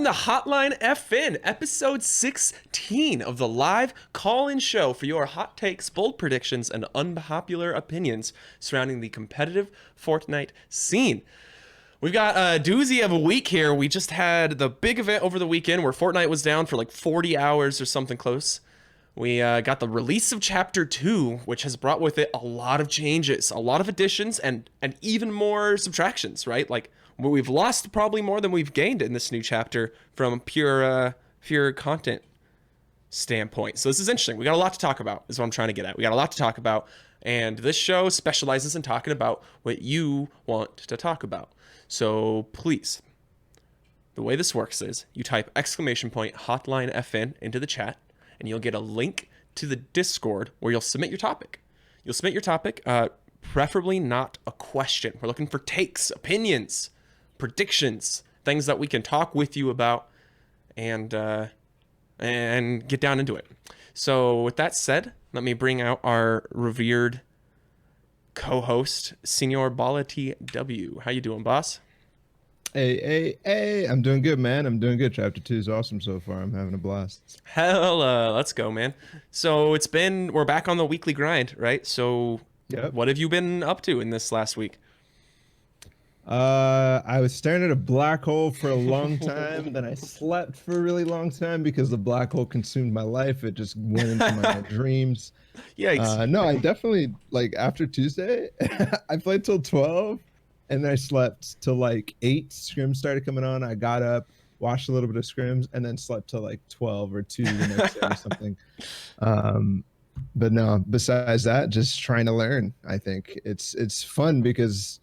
to Hotline FN, episode 16 of the live call-in show for your hot takes, bold predictions, and unpopular opinions surrounding the competitive Fortnite scene. We've got a doozy of a week here. We just had the big event over the weekend where Fortnite was down for like 40 hours or something close. We got the release of Chapter 2, which has brought with it a lot of changes, a lot of additions, and even more subtractions, right? Like, we've lost probably more than we've gained in this new chapter from a pure content standpoint. So this is interesting. We got a lot to talk about, is what I'm trying to get at. We got a lot to talk about, and this show specializes in talking about what you want to talk about. So please, the way this works is you type !Hotline FN into the chat, and you'll get a link to the Discord where you'll submit your topic. You'll submit your topic, preferably not a question. We're looking for takes, opinions, predictions, things that we can talk with you about, and get down into it. So with that said, let me bring out our revered co-host, Senor Balla TW. How you doing, boss? Hey, I'm doing good, man. I'm doing good. Chapter 2 is awesome so far. I'm having a blast. Hell, let's go, man. So we're back on the weekly grind, right? So Yep. what have you been up to in this last week? I was staring at a black hole for a long time, then I slept for a really long time because the black hole consumed my life. It just went into my dreams. Yikes. No, I definitely, like, after Tuesday, I played till 12, and then I slept till like 8. Scrims started coming on. I got up, watched a little bit of scrims, and then slept till like 12 or 2 the next day or something. But no, besides that, just trying to learn. I think it's fun because,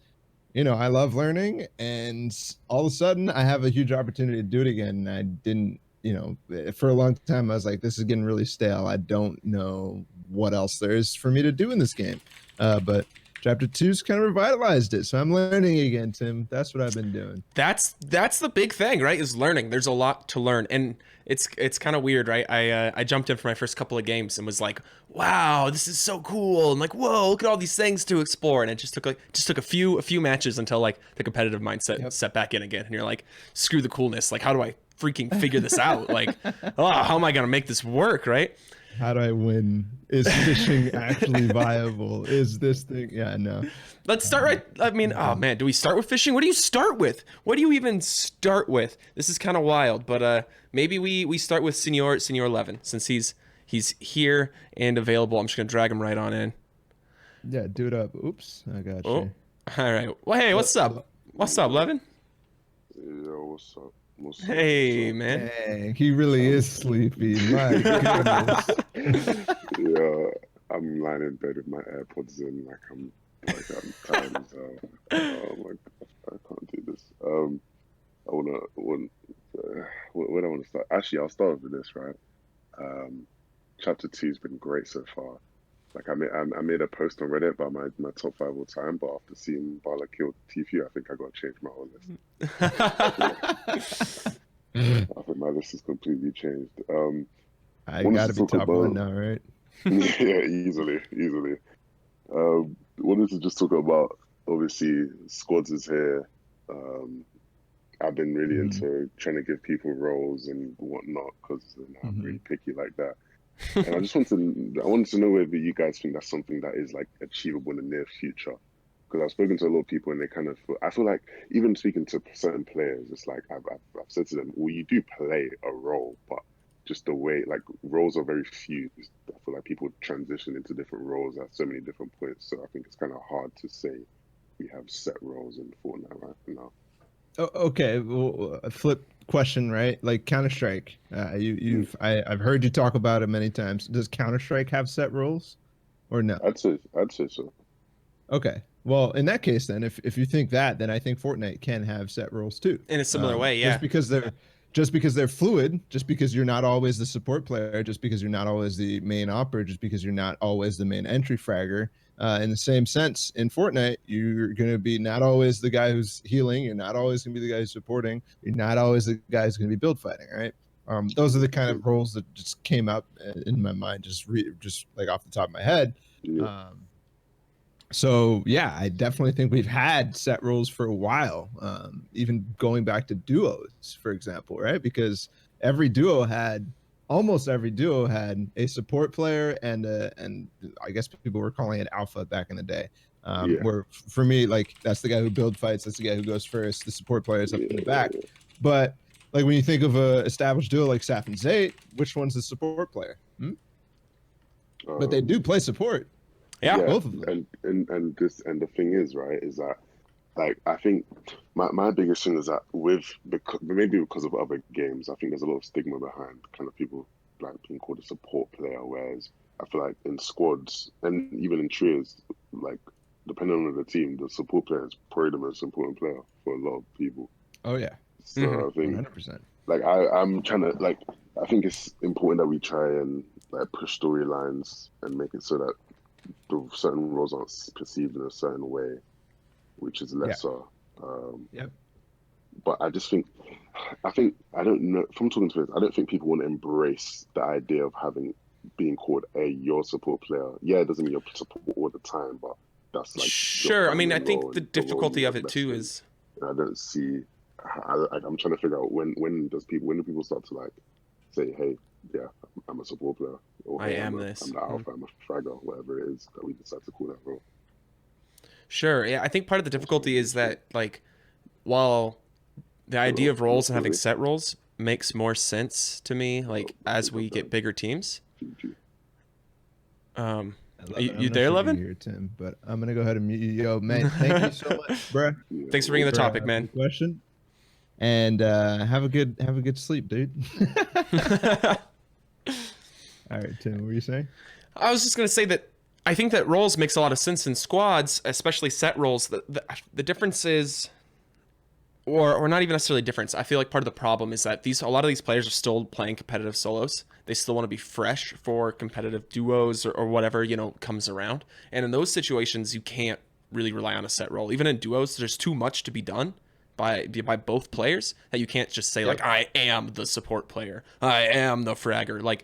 you know, I love learning, and all of a sudden I have a huge opportunity to do it again. And I didn't, you know, for a long time I was like, this is getting really stale. I don't know what else there is for me to do in this game. But Chapter 2's kind of revitalized it, so I'm learning again, Tim. That's what I've been doing. That's the big thing, right? Is learning. There's a lot to learn, and it's kind of weird, right? I jumped in for my first couple of games and was like, wow, this is so cool, and like, whoa, look at all these things to explore. And it just took a few matches until like the competitive mindset set back in again, and you're like, screw the coolness. Like, how do I freaking figure this out? Like, oh, how am I gonna make this work, right? How do I win? Is fishing actually viable? Is this thing? Yeah, no. Let's start right. I mean, oh man, do we start with fishing? What do you start with? What do you even start with? This is kind of wild, but maybe we start with Senor 11 since he's here and available. I'm just gonna drag him right on in. Yeah, do it up. Oops, I got you. All right. Well, hey, what's up? What's up, Levin? Yo, what's up? Hey, man. Dang, he really is sleepy. My goodness. Yeah, I'm lying in bed with my AirPods in, I'm tired as hell. Oh my gosh, I can't do this. Where do I want to start? Actually, I'll start with this, right? Chapter 2's been great so far. Like, I made a post on Reddit about my top 5 all time, but after seeing Balla kill Tfue, I think I got to change my whole list. I think my list is completely changed. I gotta be top 1 now, right? Yeah, easily. Wanted to just talk about, obviously, Squads is here. I've been really into trying to give people roles and whatnot because I'm really picky like that. And I wanted to know whether you guys think that's something that is like achievable in the near future. Because I've spoken to a lot of people and they kind of I feel like even speaking to certain players, it's like I've said to them, well, you do play a role, but just the way, like, roles are very fused. I feel like people transition into different roles at so many different points. So I think it's kind of hard to say we have set roles in Fortnite right now. Oh, okay, well, a flip question, right? Like Counter-Strike, I've heard you talk about it many times. Does Counter-Strike have set roles, or no? I'd say so. Okay, well, in that case, then, if you think that, then I think Fortnite can have set roles too. In a similar way, yeah. Just because they're fluid, just because you're not always the support player, just because you're not always the main operator, just because you're not always the main entry fragger. In the same sense, in Fortnite, you're going to be not always the guy who's healing. You're not always going to be the guy who's supporting. You're not always the guy who's going to be build fighting, right? Those are the kind of roles that just came up in my mind, just like off the top of my head. Yeah. So yeah, I definitely think we've had set roles for a while, even going back to duos, for example, right? Because almost every duo had a support player and I guess people were calling it alpha back in the day. Yeah, Where for me, like that's the guy who build fights, that's the guy who goes first, the support player is up in the back. yeah. But like when you think of a established duo like Saf and Zayt, which one's the support player? But they do play support, Yeah. Yeah, both of them. and the thing is, right, is that like I think my biggest thing is that maybe because of other games, I think there's a lot of stigma behind kind of people like being called a support player, whereas I feel like in squads and even in trios, like depending on the team, the support player is probably the most important player for a lot of people. Oh yeah, So I think 100%. like I'm trying to like I think it's important that we try and like push storylines and make it so that the certain roles aren't perceived in a certain way, which is Yeah. lesser. Um, Yep. but I don't know. From talking to people, I don't think people want to embrace the idea of being called your support player. Yeah, it doesn't mean you're support all the time, but that's like your Sure. I mean, I primary role think the and the role you difficulty of work it best too in. is And I don't see. I'm trying to figure out when do people start to like say, hey, yeah, I'm a support player, or I hey, am I'm this. the alpha, I'm a fragger, whatever it is that we decide to call that role. Sure. Yeah, I think part of the That's what difficulty I'm is that like while the idea of roles and having Really. set roles makes more sense to me like I as think we of get that. bigger teams. GG. I Are love it. you I'm not there, sure if you can Levin? hear Tim, but I'm gonna go ahead and mute you. Yo, man, thank you so much, bruh, Yeah. Thanks for bringing the topic, for man. the question. And have a good sleep, dude. All right, Tim, what were you saying? I was just gonna say that I think that roles makes a lot of sense in squads, especially set roles. The difference is, or not even necessarily difference. I feel like part of the problem is that a lot of these players are still playing competitive solos. They still want to be fresh for competitive duos or whatever comes around. And in those situations, you can't really rely on a set role. Even in duos, there's too much to be done by both players that you can't just say Yep. like I am the support player, I am the fragger. Like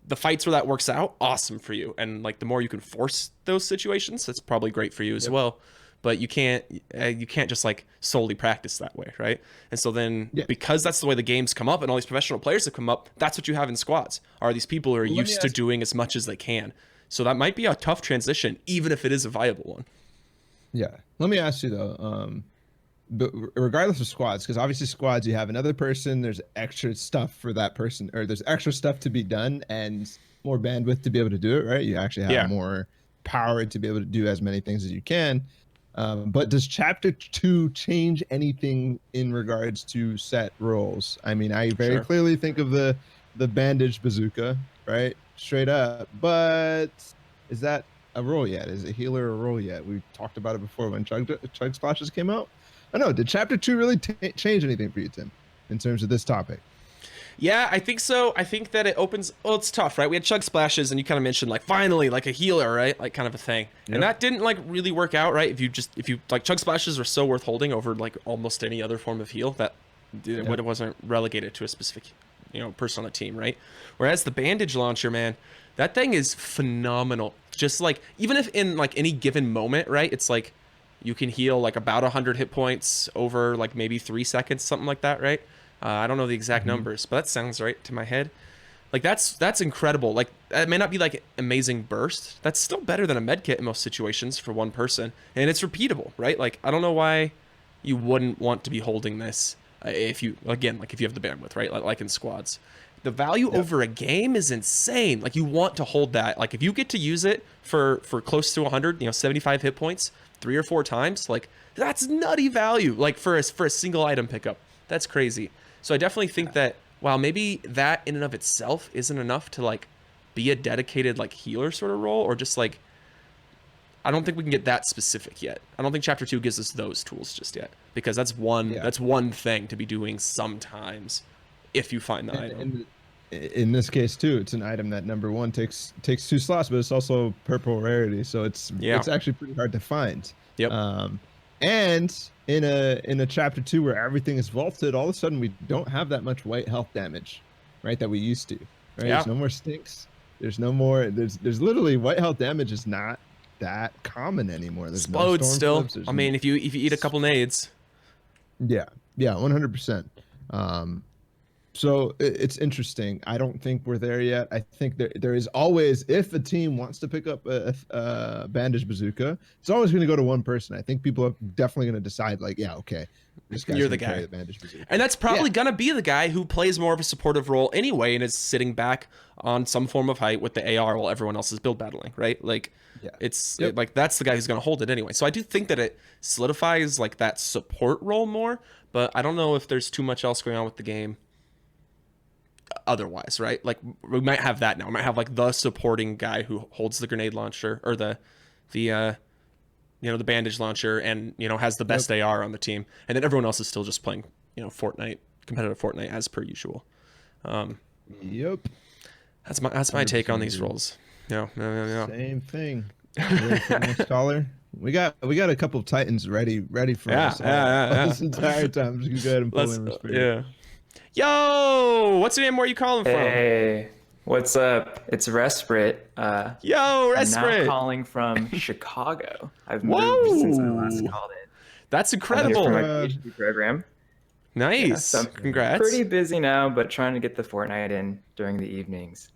the fights where that works out, awesome for you. And like the more you can force those situations, that's probably great for you as Yep. well. But you can't just like solely practice that way, right? And so then Yeah. because that's the way the games come up and all these professional players have come up, that's what you have in squads. Are these people who are Well, let me used to ask- doing as much as they can. So that might be a tough transition, even if it is a viable one. Yeah. Let me ask you though. But regardless of squads, because obviously squads, you have another person. There's extra stuff for that person, or there's extra stuff to be done and more bandwidth to be able to do it. Right? You actually have Yeah. more power to be able to do as many things as you can. But does Chapter 2 change anything in regards to set roles? I mean, I very Sure. clearly think of the bandage bazooka, right? Straight up. But is that a role yet? Is a healer a role yet? We talked about it before when Chug Splashes came out. I know. Did Chapter 2 really change anything for you, Tim, in terms of this topic? Yeah, I think so. I think that it opens. Well, it's tough, right? We had chug splashes, and you kind of mentioned like finally, like a healer, right? Like kind of a thing, Yep. and that didn't like really work out, right? If you like chug splashes are so worth holding over like almost any other form of heal that it wasn't relegated to a specific person on the team, right? Whereas the bandage launcher, man, that thing is phenomenal. Just like even if in like any given moment, right? It's like you can heal like about 100 hit points over like maybe 3 seconds, something like that, right? I don't know the exact numbers, but that sounds right to my head. Like that's incredible. Like that may not be like amazing burst. That's still better than a med kit in most situations for one person, and it's repeatable, right? Like I don't know why you wouldn't want to be holding this if you have the bandwidth, right? Like in squads. The value over a game is insane. Like you want to hold that. Like if you get to use it for close to 100, 75 hit points 3 or 4 times, like that's nutty value. Like for a single item pickup, that's crazy. So I definitely think that while maybe that in and of itself isn't enough to like be a dedicated like healer sort of role, or just like I don't think we can get that specific yet. I don't think Chapter 2 gives us those tools just yet, because that's one thing to be doing sometimes if you find the item. And in this case too, it's an item that number one takes 2 slots, but it's also purple rarity, so it's actually pretty hard to find. Yep. And in a Chapter 2 where everything is vaulted, all of a sudden we don't have that much white health damage, right? That we used to, right? Yeah. There's no more stinks. There's no more. There's literally white health damage is not that common anymore. There's no Explodes storm still. flips. I mean, if you eat a couple nades. Yeah, 100%. So it's interesting. I don't think we're there yet. I think there is always, if a team wants to pick up a bandage bazooka, it's always going to go to one person. I think people are definitely going to decide, like, yeah, okay, this guy's You're the gonna carry guy. the bandage bazooka. And that's probably going to be the guy who plays more of a supportive role anyway and is sitting back on some form of height with the AR while everyone else is build battling, right? Like, like that's the guy who's going to hold it anyway. So I do think that it solidifies like that support role more, but I don't know if there's too much else going on with the game otherwise, right? Like we might have that now. We might have like the supporting guy who holds the grenade launcher or the the bandage launcher and has the best AR on the team, and then everyone else is still just playing Fortnite, competitive Fortnite as per usual. Yep. That's my take on these roles. Yeah. Same thing. Scholar. We got a couple of Titans ready for us. This entire time. Just go ahead and pull in respect. Yeah. Yo, what's your name? Where are you calling from? Hey, what's up? It's Resprit. Yo, Resprit. I'm now calling from Chicago. I've moved since I last called it. That's incredible. I'm here for my PhD program. Nice. Yeah, so Congrats. Pretty busy now, but trying to get the Fortnite in during the evenings.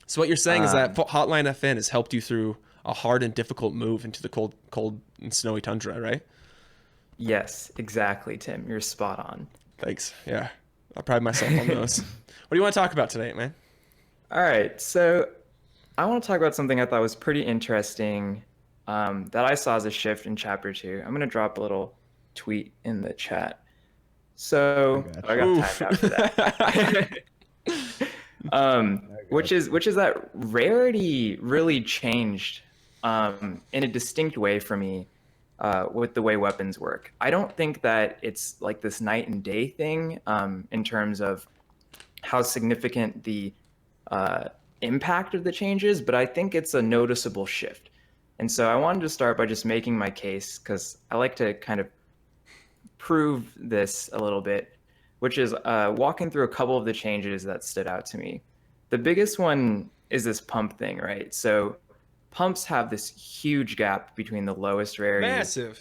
So what you're saying is that Hotline FN has helped you through a hard and difficult move into the cold and snowy tundra, right? Yes, exactly, Tim. You're spot on. Thanks. Yeah. I pride myself on those. What do you want to talk about today, man? All right. So I want to talk about something I thought was pretty interesting that I saw as a shift in Chapter 2. I'm going to drop a little tweet in the chat. So I got timed out for that. Which is that rarity really changed in a distinct way for me with the way weapons work. I don't think that it's like this night and day thing in terms of how significant the impact of the changes, but I think it's a noticeable shift. And so I wanted to start by just making my case, because I like to kind of prove this a little bit, which is walking through a couple of the changes that stood out to me. The biggest one is this pump thing, right? So pumps have this huge gap between the lowest rarity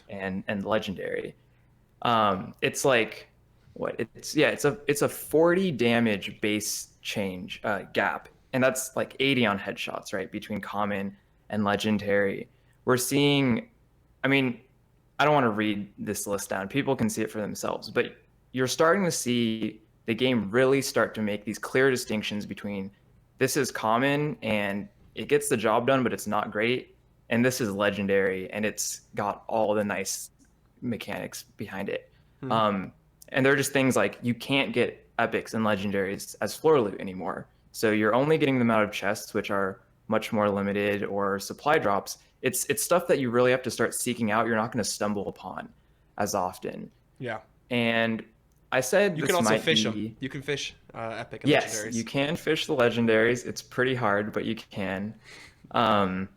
and legendary. It's like it's a 40 damage base change gap, and that's like 80 on headshots, right, between common and legendary. We're seeing, I mean, I don't want to read this list down. People can see it for themselves, but you're starting to see the game really start to make these clear distinctions between this is common and it gets the job done, but it's not great, and this is legendary and it's got all the nice mechanics behind it. And they're just things like you can't get epics and legendaries as floor loot anymore. So you're only getting them out of chests, which are much more limited, or supply drops. It's stuff that you really have to start seeking out. You're not going to stumble upon as often. Yeah. And I said you can also fish them. You can fish epic and legendaries. Yes, you can fish the legendaries. It's pretty hard, but you can. I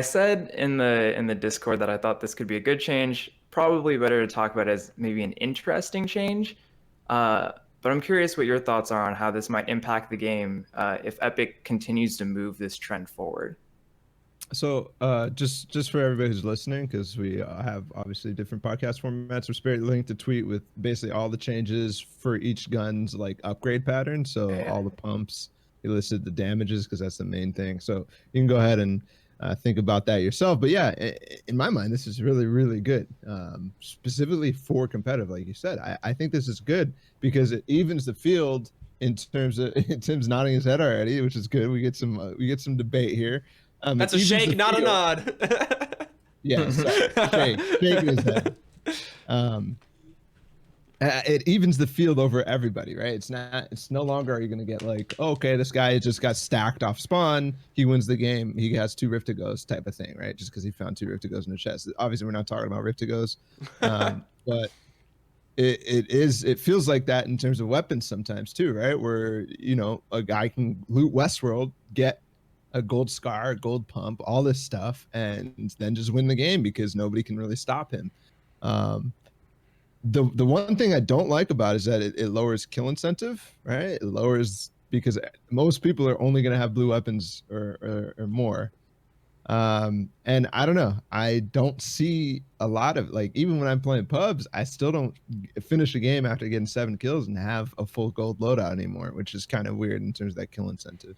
said in the Discord that I thought this could be a good change. Probably better to talk about as maybe an interesting change. But I'm curious what your thoughts are on how this might impact the game if Epic continues to move this trend forward. So just for everybody who's listening, because we have obviously different podcast formats, Spirit linked a tweet with basically all the changes for each gun's like upgrade pattern. So all the pumps, he listed the damages because that's the main thing. So you can go ahead and think about that yourself. But yeah, in my mind, this is really, really good, specifically for competitive. Like you said, I think this is good because it evens the field in terms of Tim's nodding his head already, which is good. We get some debate here. That's a shake, not a nod. Yeah, shaking his head. It evens the field over everybody, right? It's no longer are you going to get like, oh, okay, this guy just got stacked off spawn, he wins the game, he has 2 Rift to Goes type of thing, right? Just because he found 2 Rift to Goes in the chest. Obviously, we're not talking about Rift to Goes, but it feels like that in terms of weapons sometimes too, right? Where a guy can loot Westworld, get a gold scar, a gold pump, all this stuff, and then just win the game because nobody can really stop him. The one thing I don't like about it is that it lowers kill incentive, right? It lowers because most people are only going to have blue weapons or more. And I don't know. I don't see a lot of like even when I'm playing pubs, I still don't finish a game after getting 7 kills and have a full gold loadout anymore, which is kind of weird in terms of that kill incentive.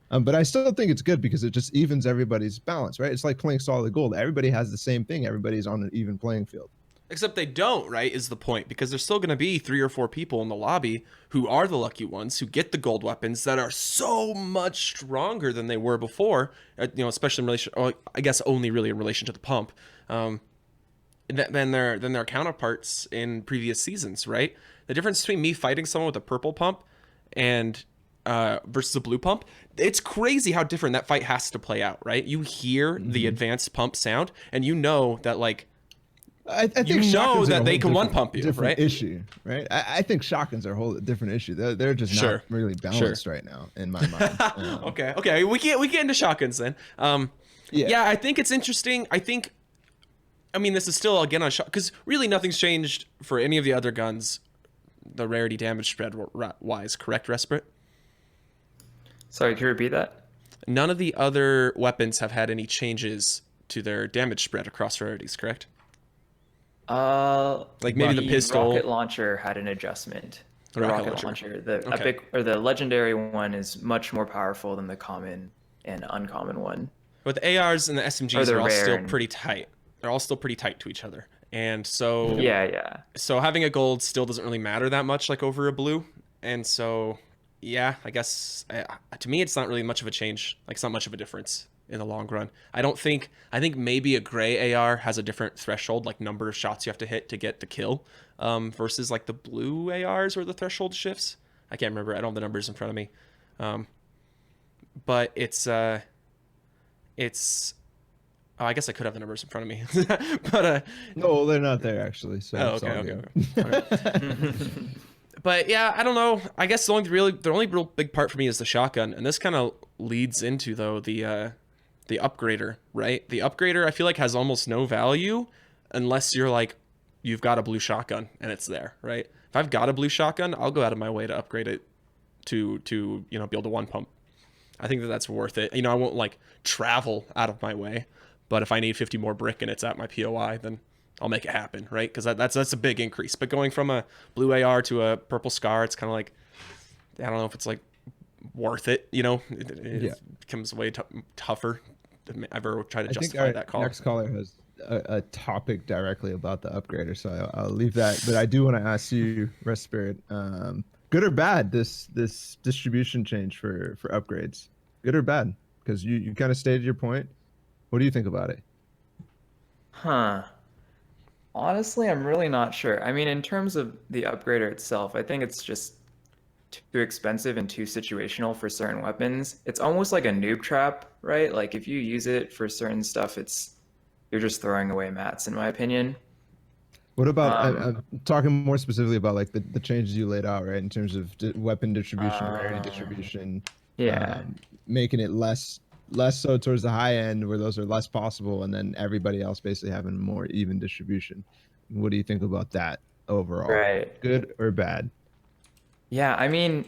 But I still think it's good because it just evens everybody's balance, right? It's like playing solid gold. Everybody has the same thing. Everybody's on an even playing field. Except they don't, right, is the point. Because there's still going to be 3 or 4 people in the lobby who are the lucky ones, who get the gold weapons that are so much stronger than they were before, especially in relation, I guess only really in relation to the pump, than their counterparts in previous seasons, right? The difference between me fighting someone with a purple pump and versus a blue pump, it's crazy how different that fight has to play out, right? You hear the advanced pump sound, and you know that, like, I think you know shotguns are a that whole they can one pump you, different right? issue, right? I think shotguns are a whole different issue. They're just Sure. not really balanced right now in my mind. Okay, we get into shotguns then. Yeah, I think it's interesting. I mean, this is still again on shot because really nothing's changed for any of the other guns, the rarity damage spread wise. Correct, Respite? Sorry, can you repeat that? None of the other weapons have had any changes to their damage spread across rarities. Correct? Like maybe the pistol. Rocket launcher had an adjustment. The Rocket rocket launcher. launcher, the Okay. epic or the legendary one is much more powerful than the common and uncommon one. But the ARs and the SMGs Or the are all rare still and- pretty tight. They're all still pretty tight to each other. And so Yeah. so having a gold still doesn't really matter that much like over a blue. And so yeah, I guess to me it's not really much of a change. Like it's not much of a difference in the long run. I think maybe a gray AR has a different threshold, like number of shots you have to hit to get the kill, versus like the blue ARs where the threshold shifts. I can't remember. I don't have the numbers in front of me. But it's oh, I guess I could have the numbers in front of me. But No, they're not there actually. So oh, it's all okay. good. But yeah, I don't know. I guess the only real big part for me is the shotgun, and this kind of leads into though the upgrader, right? The upgrader I feel like has almost no value unless you're like you've got a blue shotgun and it's there, right? If I've got a blue shotgun, I'll go out of my way to upgrade it to be able to one pump. I think that's worth it. I won't like travel out of my way, but if I need 50 more brick and it's at my POI, then I'll make it happen, right? Because that's a big increase. But going from a blue AR to a purple SCAR, it's kind of like, I don't know if it's like worth it. It becomes way tougher. I've ever tried to justify that call. Next caller has a topic directly about the upgrader, so I'll leave that. But I do want to ask you, Respirit, good or bad this distribution change for upgrades? Good or bad? Because you kind of stated your point. What do you think about it? Honestly, I'm really not sure. I mean, in terms of the upgrader itself, I think it's just too expensive and too situational for certain weapons. It's almost like a noob trap, right? Like if you use it for certain stuff, you're just throwing away mats, in my opinion. What about I'm talking more specifically about like the changes you laid out, right? In terms of weapon distribution, rarity distribution, making it less so towards the high end where those are less possible, and then everybody else basically having more even distribution. What do you think about that overall? Right. Good or bad? Yeah, I mean,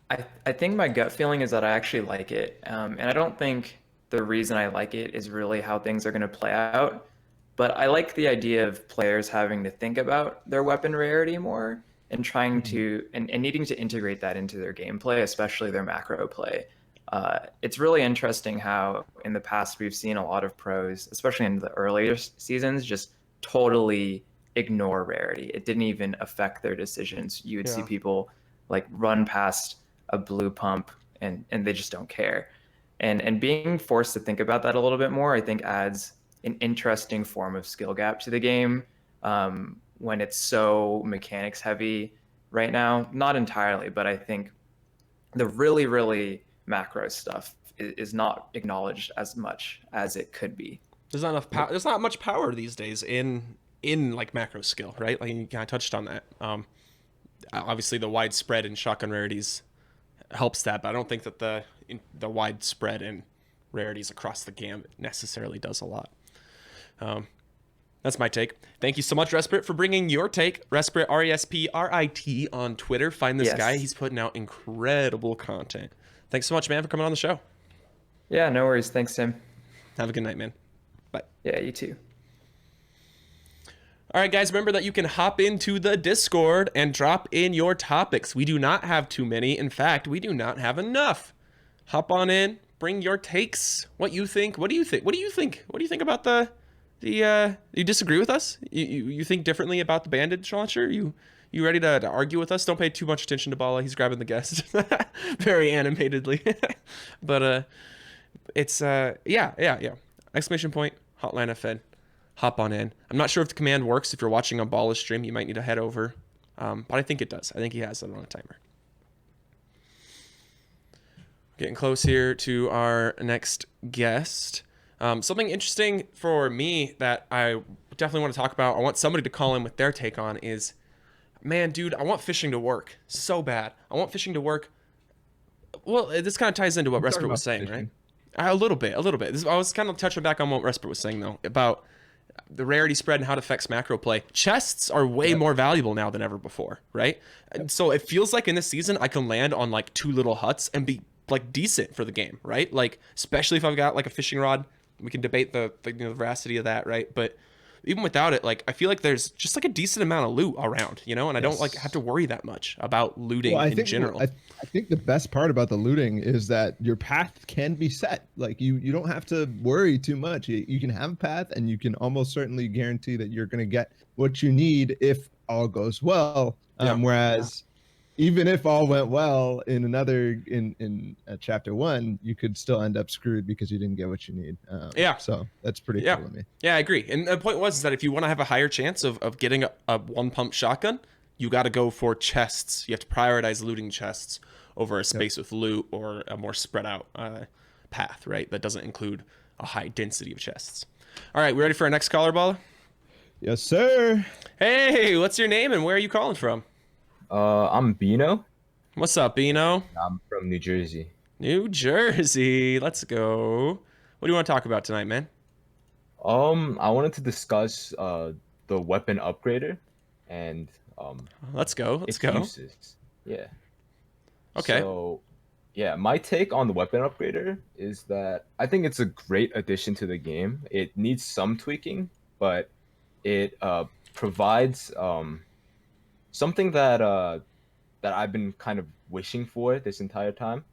I think my gut feeling is that I actually like it. And I don't think the reason I like it is really how things are going to play out. But I like the idea of players having to think about their weapon rarity more and trying to and needing to integrate that into their gameplay, especially their macro play. It's really interesting how in the past we've seen a lot of pros, especially in the earlier seasons, just totally ignore rarity. It didn't even affect their decisions. You would see people like run past a blue pump and they just don't care. And being forced to think about that a little bit more, I think adds an interesting form of skill gap to the game when it's so mechanics heavy right now. Not entirely, but I think the really, really macro stuff is not acknowledged as much as it could be. There's not enough power. There's not much power these days in like macro skill, right? Like you kind of touched on that. Obviously, the widespread in shotgun rarities helps that, but I don't think that the widespread in rarities across the gamut necessarily does a lot. That's my take. Thank you so much, Resprit, for bringing your take. Resprit, RESPRIT on Twitter. Find this guy. He's putting out incredible content. Thanks so much, man, for coming on the show. Yeah, no worries. Thanks, Tim. Have a good night, man. Bye. Yeah, you too. All right, guys, remember that you can hop into the Discord and drop in your topics. We do not have too many. In fact, we do not have enough. Hop on in, bring your takes. What you think? What do you think? What do you think? What do you think about you disagree with us? You think differently about the bandage launcher? You ready to argue with us? Don't pay too much attention to Balla. He's grabbing the guest very animatedly. But it's yeah. Exclamation point, Hotline FN. Hop on in. I'm not sure if the command works. If you're watching on Balla's stream, you might need to head over. But I think it does. I think he has it on a timer. Getting close here to our next guest. Something interesting for me that I definitely want to talk about, I want somebody to call in with their take on is, man, dude, I want fishing to work so bad. I want fishing to work. Well, this kind of ties into what Respert was saying, right? A little bit. I was kind of touching back on what Respert was saying, though, about the rarity spread and how it affects macro play. Chests are way more valuable now than ever before, right? And so it feels like in this season, I can land on like 2 little huts and be like decent for the game, right? Like, especially if I've got like a fishing rod, we can debate the veracity of that, right? But even without it, like, I feel like there's just like a decent amount of loot around, and I don't like have to worry that much about looting in general. I think the best part about the looting is that your path can be set. Like you don't have to worry too much. You can have a path, and you can almost certainly guarantee that you're going to get what you need if all goes well. Whereas even if all went well in chapter 1, you could still end up screwed because you didn't get what you need. So that's pretty cool to me. Yeah, I agree. And the point was that if you want to have a higher chance of getting a 1-pump shotgun, you got to go for chests. You have to prioritize looting chests over a space with loot or a more spread out path, right? That doesn't include a high density of chests. All right, we ready for our next caller, Balla? Yes, sir. Hey, what's your name and where are you calling from? I'm Bino. What's up, Bino? I'm from New Jersey. New Jersey. Let's go. What do you want to talk about tonight, man? I wanted to discuss the weapon upgrader and let's go. its uses. Yeah. Okay. So, yeah, my take on the weapon upgrader is that I think it's a great addition to the game. It needs some tweaking, but it provides something that I've been kind of wishing for this entire time,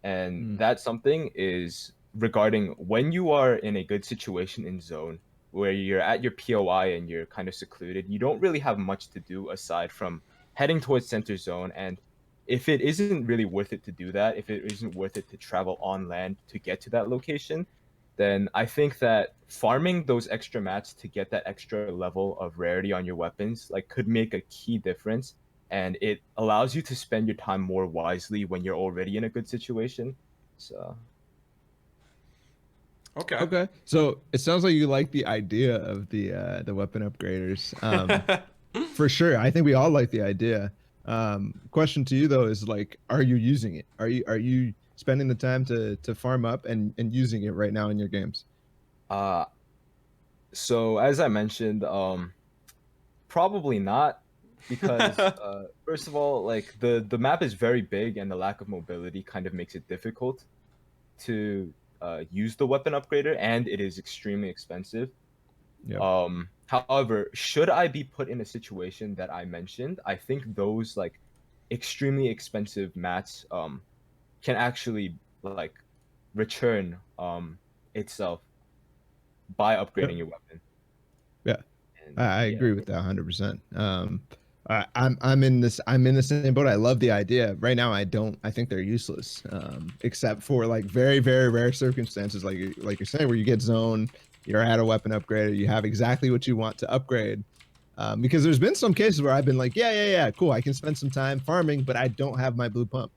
and that something is regarding when you are in a good situation in zone where you're at your POI and you're kind of secluded. You don't really have much to do aside from heading towards center zone, and if it isn't really worth it to do that, if it isn't worth it to travel on land to get to that location, then I think that farming those extra mats to get that extra level of rarity on your weapons could make a key difference, and it allows you to spend your time more wisely when you're already in a good situation. So Okay. So it sounds like you like the idea of the weapon upgraders. For sure. I think we all like the idea. Question to you though is are you using it? Are you spending the time to farm up and using it right now in your games? So as I mentioned, probably not, because first of all, the map is very big and the lack of mobility kind of makes it difficult to use the weapon upgrader, and it is extremely expensive. Yep. However, should I be put in a situation that I mentioned, I think those extremely expensive mats can actually return itself by upgrading your weapon. Yeah, and, I agree with that 100%. I'm in the same boat. I love the idea. Right now, I think they're useless, except for very, very rare circumstances, like you're saying, where you get zoned, you're at a weapon upgrader, you have exactly what you want to upgrade. Because there's been some cases where I've been yeah, cool, I can spend some time farming, but I don't have my blue pump.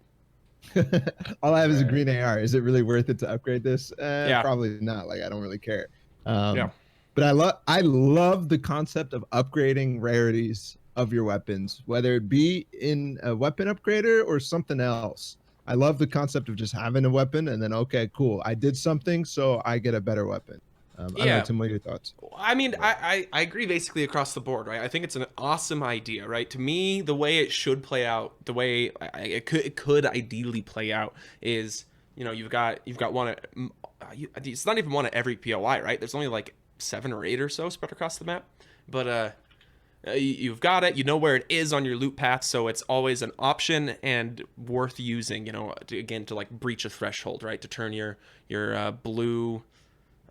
All I have is a green AR. Is it really worth it to upgrade this? Probably not. I don't really care. But I love the concept of upgrading rarities of your weapons, whether it be in a weapon upgrader or something else. I love the concept of just having a weapon and then, okay, cool, I did something, so I get a better weapon. I don't know, Tim, what are your thoughts? I mean, I agree basically across the board, right? I think it's an awesome idea, right? To me, the way it should play out, the way it could ideally play out is you know, you've got one at, it's not even one at every POI, right? There's only like 7 or 8 or so spread across the map, but you've got it, you know where it is on your loot path, so it's always an option and worth using, you know, to like breach a threshold, right? To turn your blue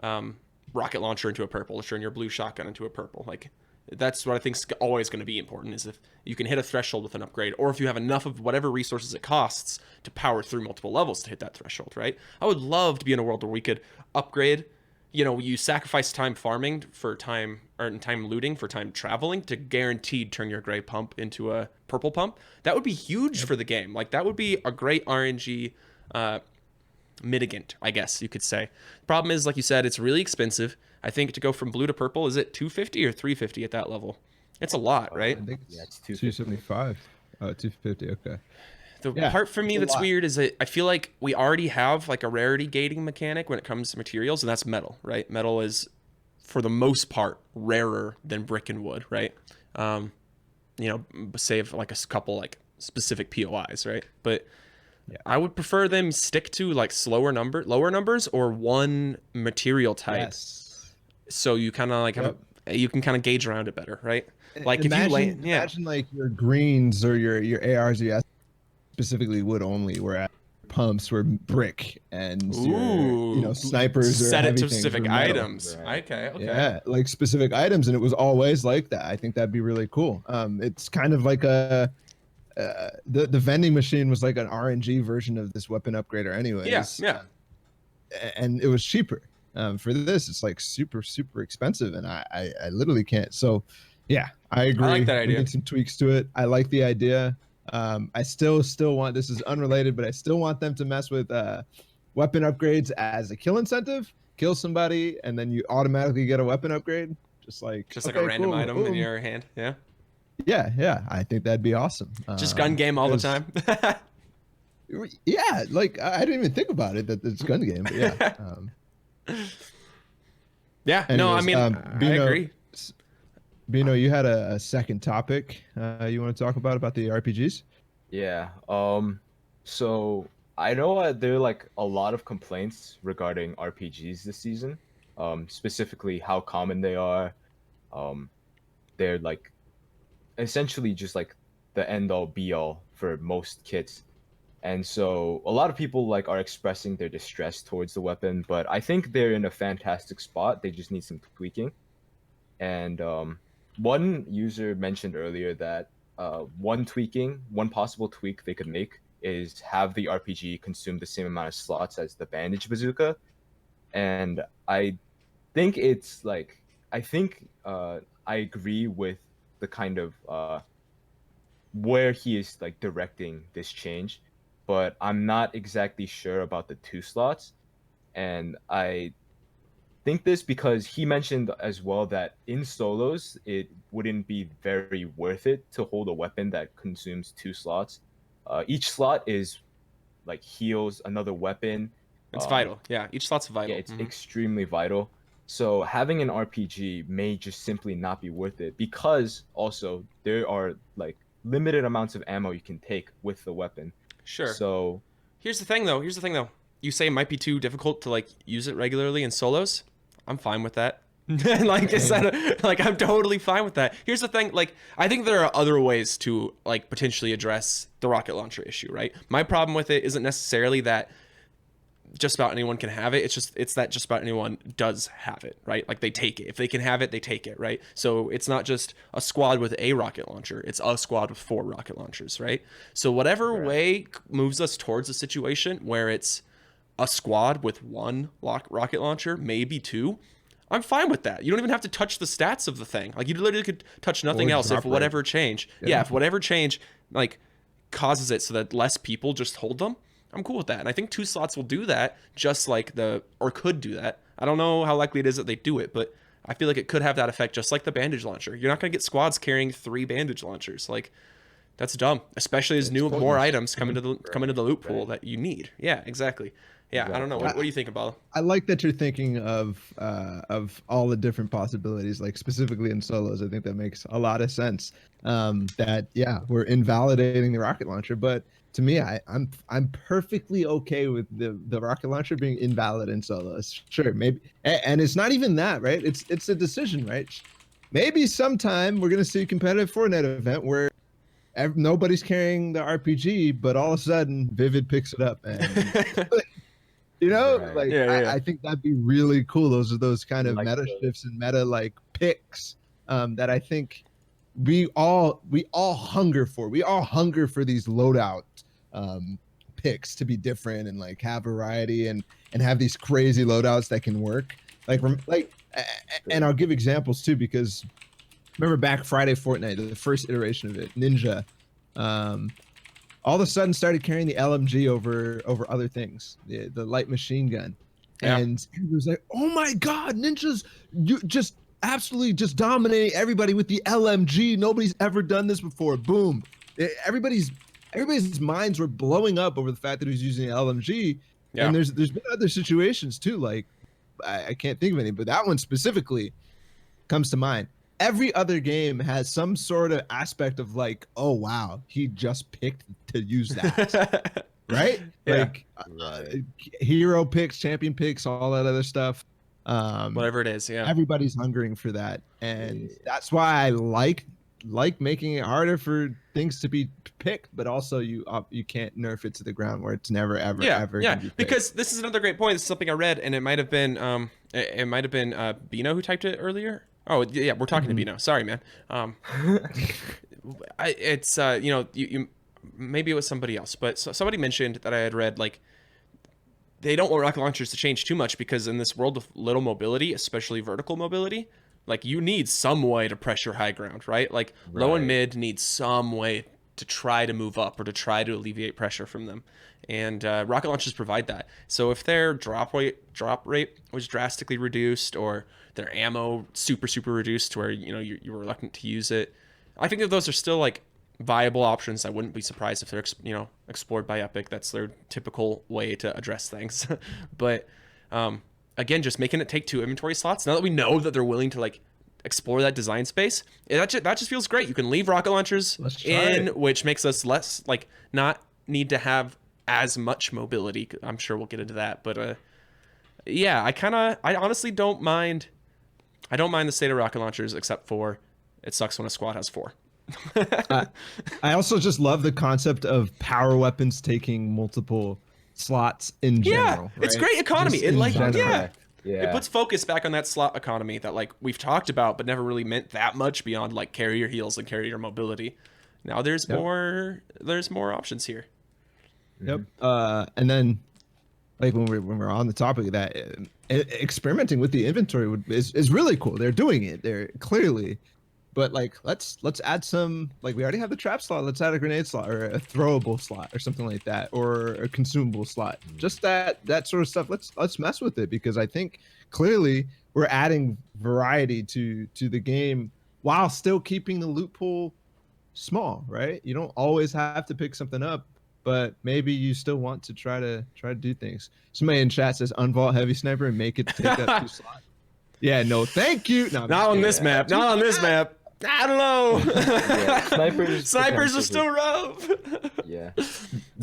rocket launcher into a purple, to turn your blue shotgun into a purple. Like, that's what I think is always going to be important, is if you can hit a threshold with an upgrade, or if you have enough of whatever resources it costs to power through multiple levels to hit that threshold, right? I would love to be in a world where we could upgrade, you know, you sacrifice time farming for time, or time looting for time traveling, to guaranteed turn your gray pump into a purple pump. That would be huge for the game. Like, that would be a great RNG mitigant, I guess you could say. Problem is, like you said, it's really expensive. I think to go from blue to purple, is it 250 or 350 at that level? It's a lot, right? I think Yeah, it's 275. 250. Okay. The Yeah, part for me it's a that's lot. weird is that I feel like we already have like a rarity gating mechanic when it comes to materials, and that's metal, right? Metal is, for the most part, rarer than brick and wood, right? You know, save like a couple like specific POIs, right? But Yeah. I would prefer them stick to like lower numbers, or one material type, Yes. so you kind of like have you can kind of gauge around it better, right? Like, if you imagine like your greens or your ARs, yes, specifically wood only, whereas pumps were brick, and your snipers or set it heavy to things specific were metal. items. Right. Okay. Yeah, like specific items, and it was always like that. I think that'd be really cool. It's kind of like a the vending machine was like an RNG version of this weapon upgrader, anyways. Yeah. And it was cheaper. For this, it's like super expensive, and I literally can't. So, yeah, I agree. I like that idea. We need some tweaks to it. I like the idea. I still want, this is unrelated, but I still want them to mess with weapon upgrades as a kill incentive. Kill somebody, and then you automatically get a weapon upgrade. Just like a random item in your hand. Yeah. Yeah. I think that'd be awesome. Just gun game all the time. Yeah, like I didn't even think about it that it's gun game. But yeah. Yeah. Anyways, No, I mean, I agree. Bino, you had a second topic you want to talk about the RPGs? Yeah. So I know there are like a lot of complaints regarding RPGs this season. Specifically how common they are. They're like essentially just like the end all be all for most kits. And so a lot of people like are expressing their distress towards the weapon, but I think they're in a fantastic spot. They just need some tweaking. And one user mentioned earlier that one possible tweak they could make is have the RPG consume the same amount of slots as the bandage bazooka. And I think it's like, I agree with the kind of where he is like directing this change, but I'm not exactly sure about the 2 slots. And I think this because he mentioned as well that in solos it wouldn't be very worth it to hold a weapon that consumes 2 slots. Each slot is like heals another weapon. It's vital. Yeah, each slot's vital. Yeah, it's extremely vital. So having an RPG may just simply not be worth it, because also there are like limited amounts of ammo you can take with the weapon. Sure. So here's the thing though. You say it might be too difficult to like use it regularly in solos. I'm fine with that. Like, is that like, I'm totally fine with that. Here's the thing, like, I think there are other ways to like potentially address the rocket launcher issue, right? My problem with it isn't necessarily that just about anyone can have it. It's that just about anyone does have it, right? Like, they take it. If they can have it, they take it, right? So it's not just a squad with a rocket launcher. It's a squad with 4 rocket launchers, right? So whatever way moves us towards a situation where it's a squad with 1 rocket launcher, maybe 2, I'm fine with that. You don't even have to touch the stats of the thing. Like, you literally could touch nothing else if whatever change. Yeah, if whatever change like causes it so that less people just hold them, I'm cool with that. And I think 2 slots will do that, just like could do that. I don't know how likely it is that they do it, but I feel like it could have that effect, just like the bandage launcher. You're not going to get squads carrying 3 bandage launchers. Like, that's dumb, especially as more items come into the loot pool that you need. Yeah, exactly. Yeah, exactly. I don't know. What do you think, Balla? I like that you're thinking of all the different possibilities, like specifically in solos. I think that makes a lot of sense. That we're invalidating the rocket launcher, but to me, I'm perfectly okay with the rocket launcher being invalid in solos. Sure, maybe, and it's not even that, right? It's a decision, right? Maybe sometime we're gonna see a competitive Fortnite event where nobody's carrying the RPG, but all of a sudden Vivid picks it up, and you know, Right. like Yeah, yeah. I think that'd be really cool. Those are those kind of Like meta the- shifts and meta like picks that I think we all hunger for. We all hunger for these loadout picks to be different and like have variety and have these crazy loadouts that can work. And I'll give examples too because remember back Friday Fortnite, the first iteration of it, Ninja, um, all of a sudden started carrying the LMG over other things, the light machine gun, Yeah. and it was like, oh my god, Ninja's you just absolutely just dominating everybody with the LMG. Nobody's ever done this before. Boom, everybody's minds were blowing up over the fact that he was using an LMG. Yeah. And there's been other situations too, like I can't think of any, but that one specifically comes to mind. Every other game has some sort of aspect of like, oh wow, he just picked to use that, right? Yeah. Like Right. hero picks, champion picks, all that other stuff. Whatever it is, yeah. Everybody's hungering for that, and Yeah. that's why I like making it harder for things to be picked, but also you can't nerf it to the ground where it's never ever Yeah, ever yeah. gonna be picked. Because this is another great point. This is something I read, and it might have been it might have been Bino who typed it earlier. Oh yeah, we're talking to Bino. Sorry, man. It's you know you maybe it was somebody else, but somebody mentioned that I had read like they don't want rocket launchers to change too much because in this world of little mobility, especially vertical mobility, like you need some way to pressure high ground, right? Like low and Right. mid need some way to try to move up or to try to alleviate pressure from them. And rocket launchers provide that. So if their drop rate was drastically reduced or their ammo super reduced to where you're reluctant to use it, I think that those are still like viable options. I wouldn't be surprised if they're explored by Epic. That's their typical way to address things. But again, just making it take 2 inventory slots. Now that we know that they're willing to like explore that design space, that just feels great. You can leave rocket launchers Let's try in, it. which makes us less like not need to have as much mobility. I'm sure we'll get into that, but yeah, I honestly don't mind. I don't mind the state of rocket launchers, except for it sucks when a squad has 4. I also just love the concept of power weapons taking multiple slots in general. Yeah, it's right? great economy. Just It in like general. yeah. Correct. Yeah. It puts focus back on that slot economy that like we've talked about, but never really meant that much beyond like carry your heals and carry your mobility. Now there's Yep. more options here. Yep. And then, like when we're on the topic of that, experimenting with the inventory is really cool. They're doing it. They're clearly, but like let's add some. Like we already have the trap slot. Let's add a grenade slot or a throwable slot or something like that, or a consumable slot. Just that sort of stuff. Let's mess with it because I think clearly we're adding variety to the game while still keeping the loot pool small. Right? You don't always have to pick something up, but maybe you still want to try to do things. Somebody in chat says unvault heavy sniper and make it take up 2 slots. Yeah, no, thank you. No, I'm Not just on kidding. this map. Not on this map. I don't know. Yeah, snipers Snipers are potentially- still rough. Yeah.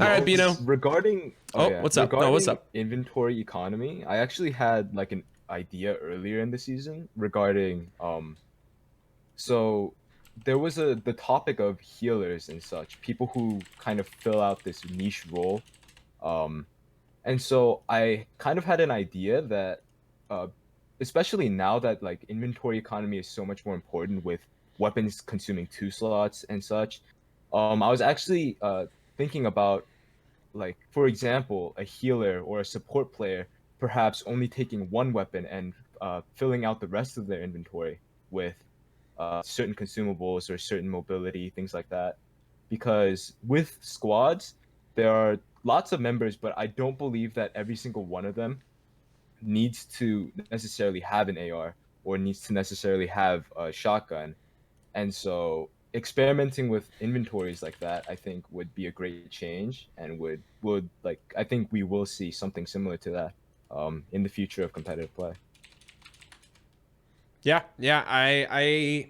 All right, Bino. Regarding What's up? No, what's regarding up? inventory economy, I actually had like an idea earlier in the season regarding so there was the topic of healers and such, people who kind of fill out this niche role. And so I kind of had an idea that especially now that like inventory economy is so much more important with weapons consuming 2 slots and such, I was actually thinking about, like, for example, a healer or a support player perhaps only taking 1 weapon and filling out the rest of their inventory with certain consumables or certain mobility, things like that. Because with squads, there are lots of members, but I don't believe that every single one of them needs to necessarily have an AR or needs to necessarily have a shotgun. And so experimenting with inventories like that, I think would be a great change and would like, I think we will see something similar to that in the future of competitive play. Yeah, I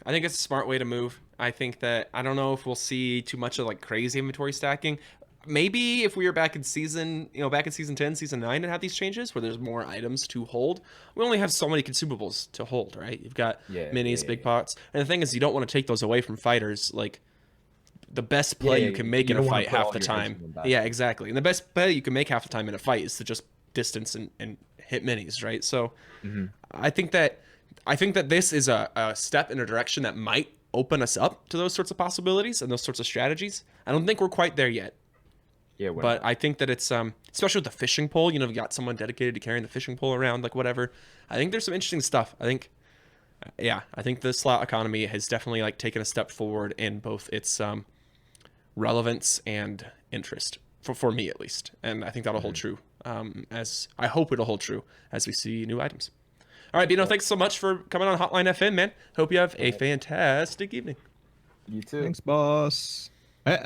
I think it's a smart way to move. I think that I don't know if we'll see too much of like crazy inventory stacking. Maybe if we were back in season, back in season 10, season 9 and had these changes where there's more items to hold. We only have so many consumables to hold, right? You've got minis, big pots. And the thing is you don't want to take those away from fighters. Like the best play you can make in a fight half the time. Yeah, exactly. And the best play you can make half the time in a fight is to just distance and hit minis, right? So I think that this is a step in a direction that might open us up to those sorts of possibilities and those sorts of strategies. I don't think we're quite there yet. Yeah, but I think that it's especially with the fishing pole, you got someone dedicated to carrying the fishing pole around, like whatever. I think there's some interesting stuff. I think the slot economy has definitely like taken a step forward in both its relevance and interest for me at least, and I think that'll hold true. As I hope it'll hold true as we see new items. All right, Bino, thanks so much for coming on Hotline FN, man. Hope you have a fantastic evening. You too. Thanks, boss.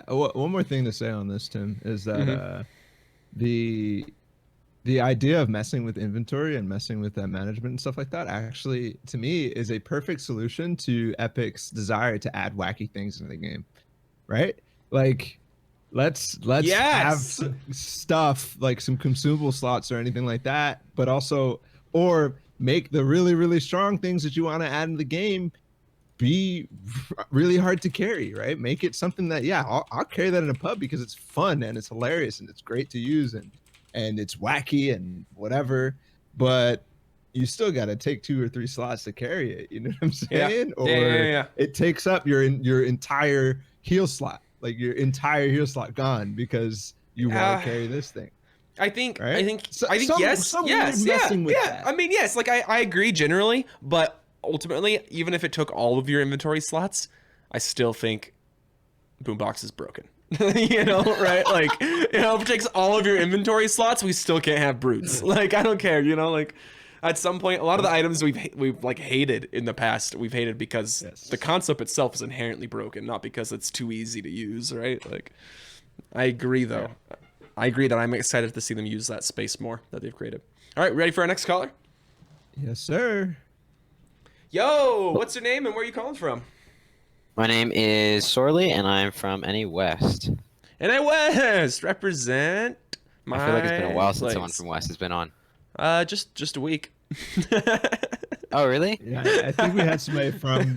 One more thing to say on this, Tim, is that the idea of messing with inventory and messing with that management and stuff like that actually, to me, is a perfect solution to Epic's desire to add wacky things into the game, right? Like, let's have some stuff like some consumable slots or anything like that, but also or make the really, really strong things that you want to add in the game be really hard to carry, right? Make it something that, I'll carry that in a pub because it's fun and it's hilarious and it's great to use and it's wacky and whatever, but you still got to take 2 or 3 slots to carry it. You know what I'm saying? It takes up your entire heal slot, like your entire heal slot gone because you want to carry this thing. I think right? yes. That. I mean, yes, like I agree generally, but ultimately, even if it took all of your inventory slots, I still think Boombox is broken. Right? Like, if it takes all of your inventory slots, we still can't have brutes. Like, I don't care, like at some point, a lot of the items we've like hated in the past, we've hated because the concept itself is inherently broken, not because it's too easy to use, right? Like, I agree though. Yeah. I agree that I'm excited to see them use that space more that they've created. All right, ready for our next caller? Yes, sir. Yo, what's your name and where are you calling from? My name is Sorley, and I'm from NA West. NA West, represent my I feel like it's been a while since place. someone from West has been on. Just a week. Oh, really? Yeah, I think we had somebody from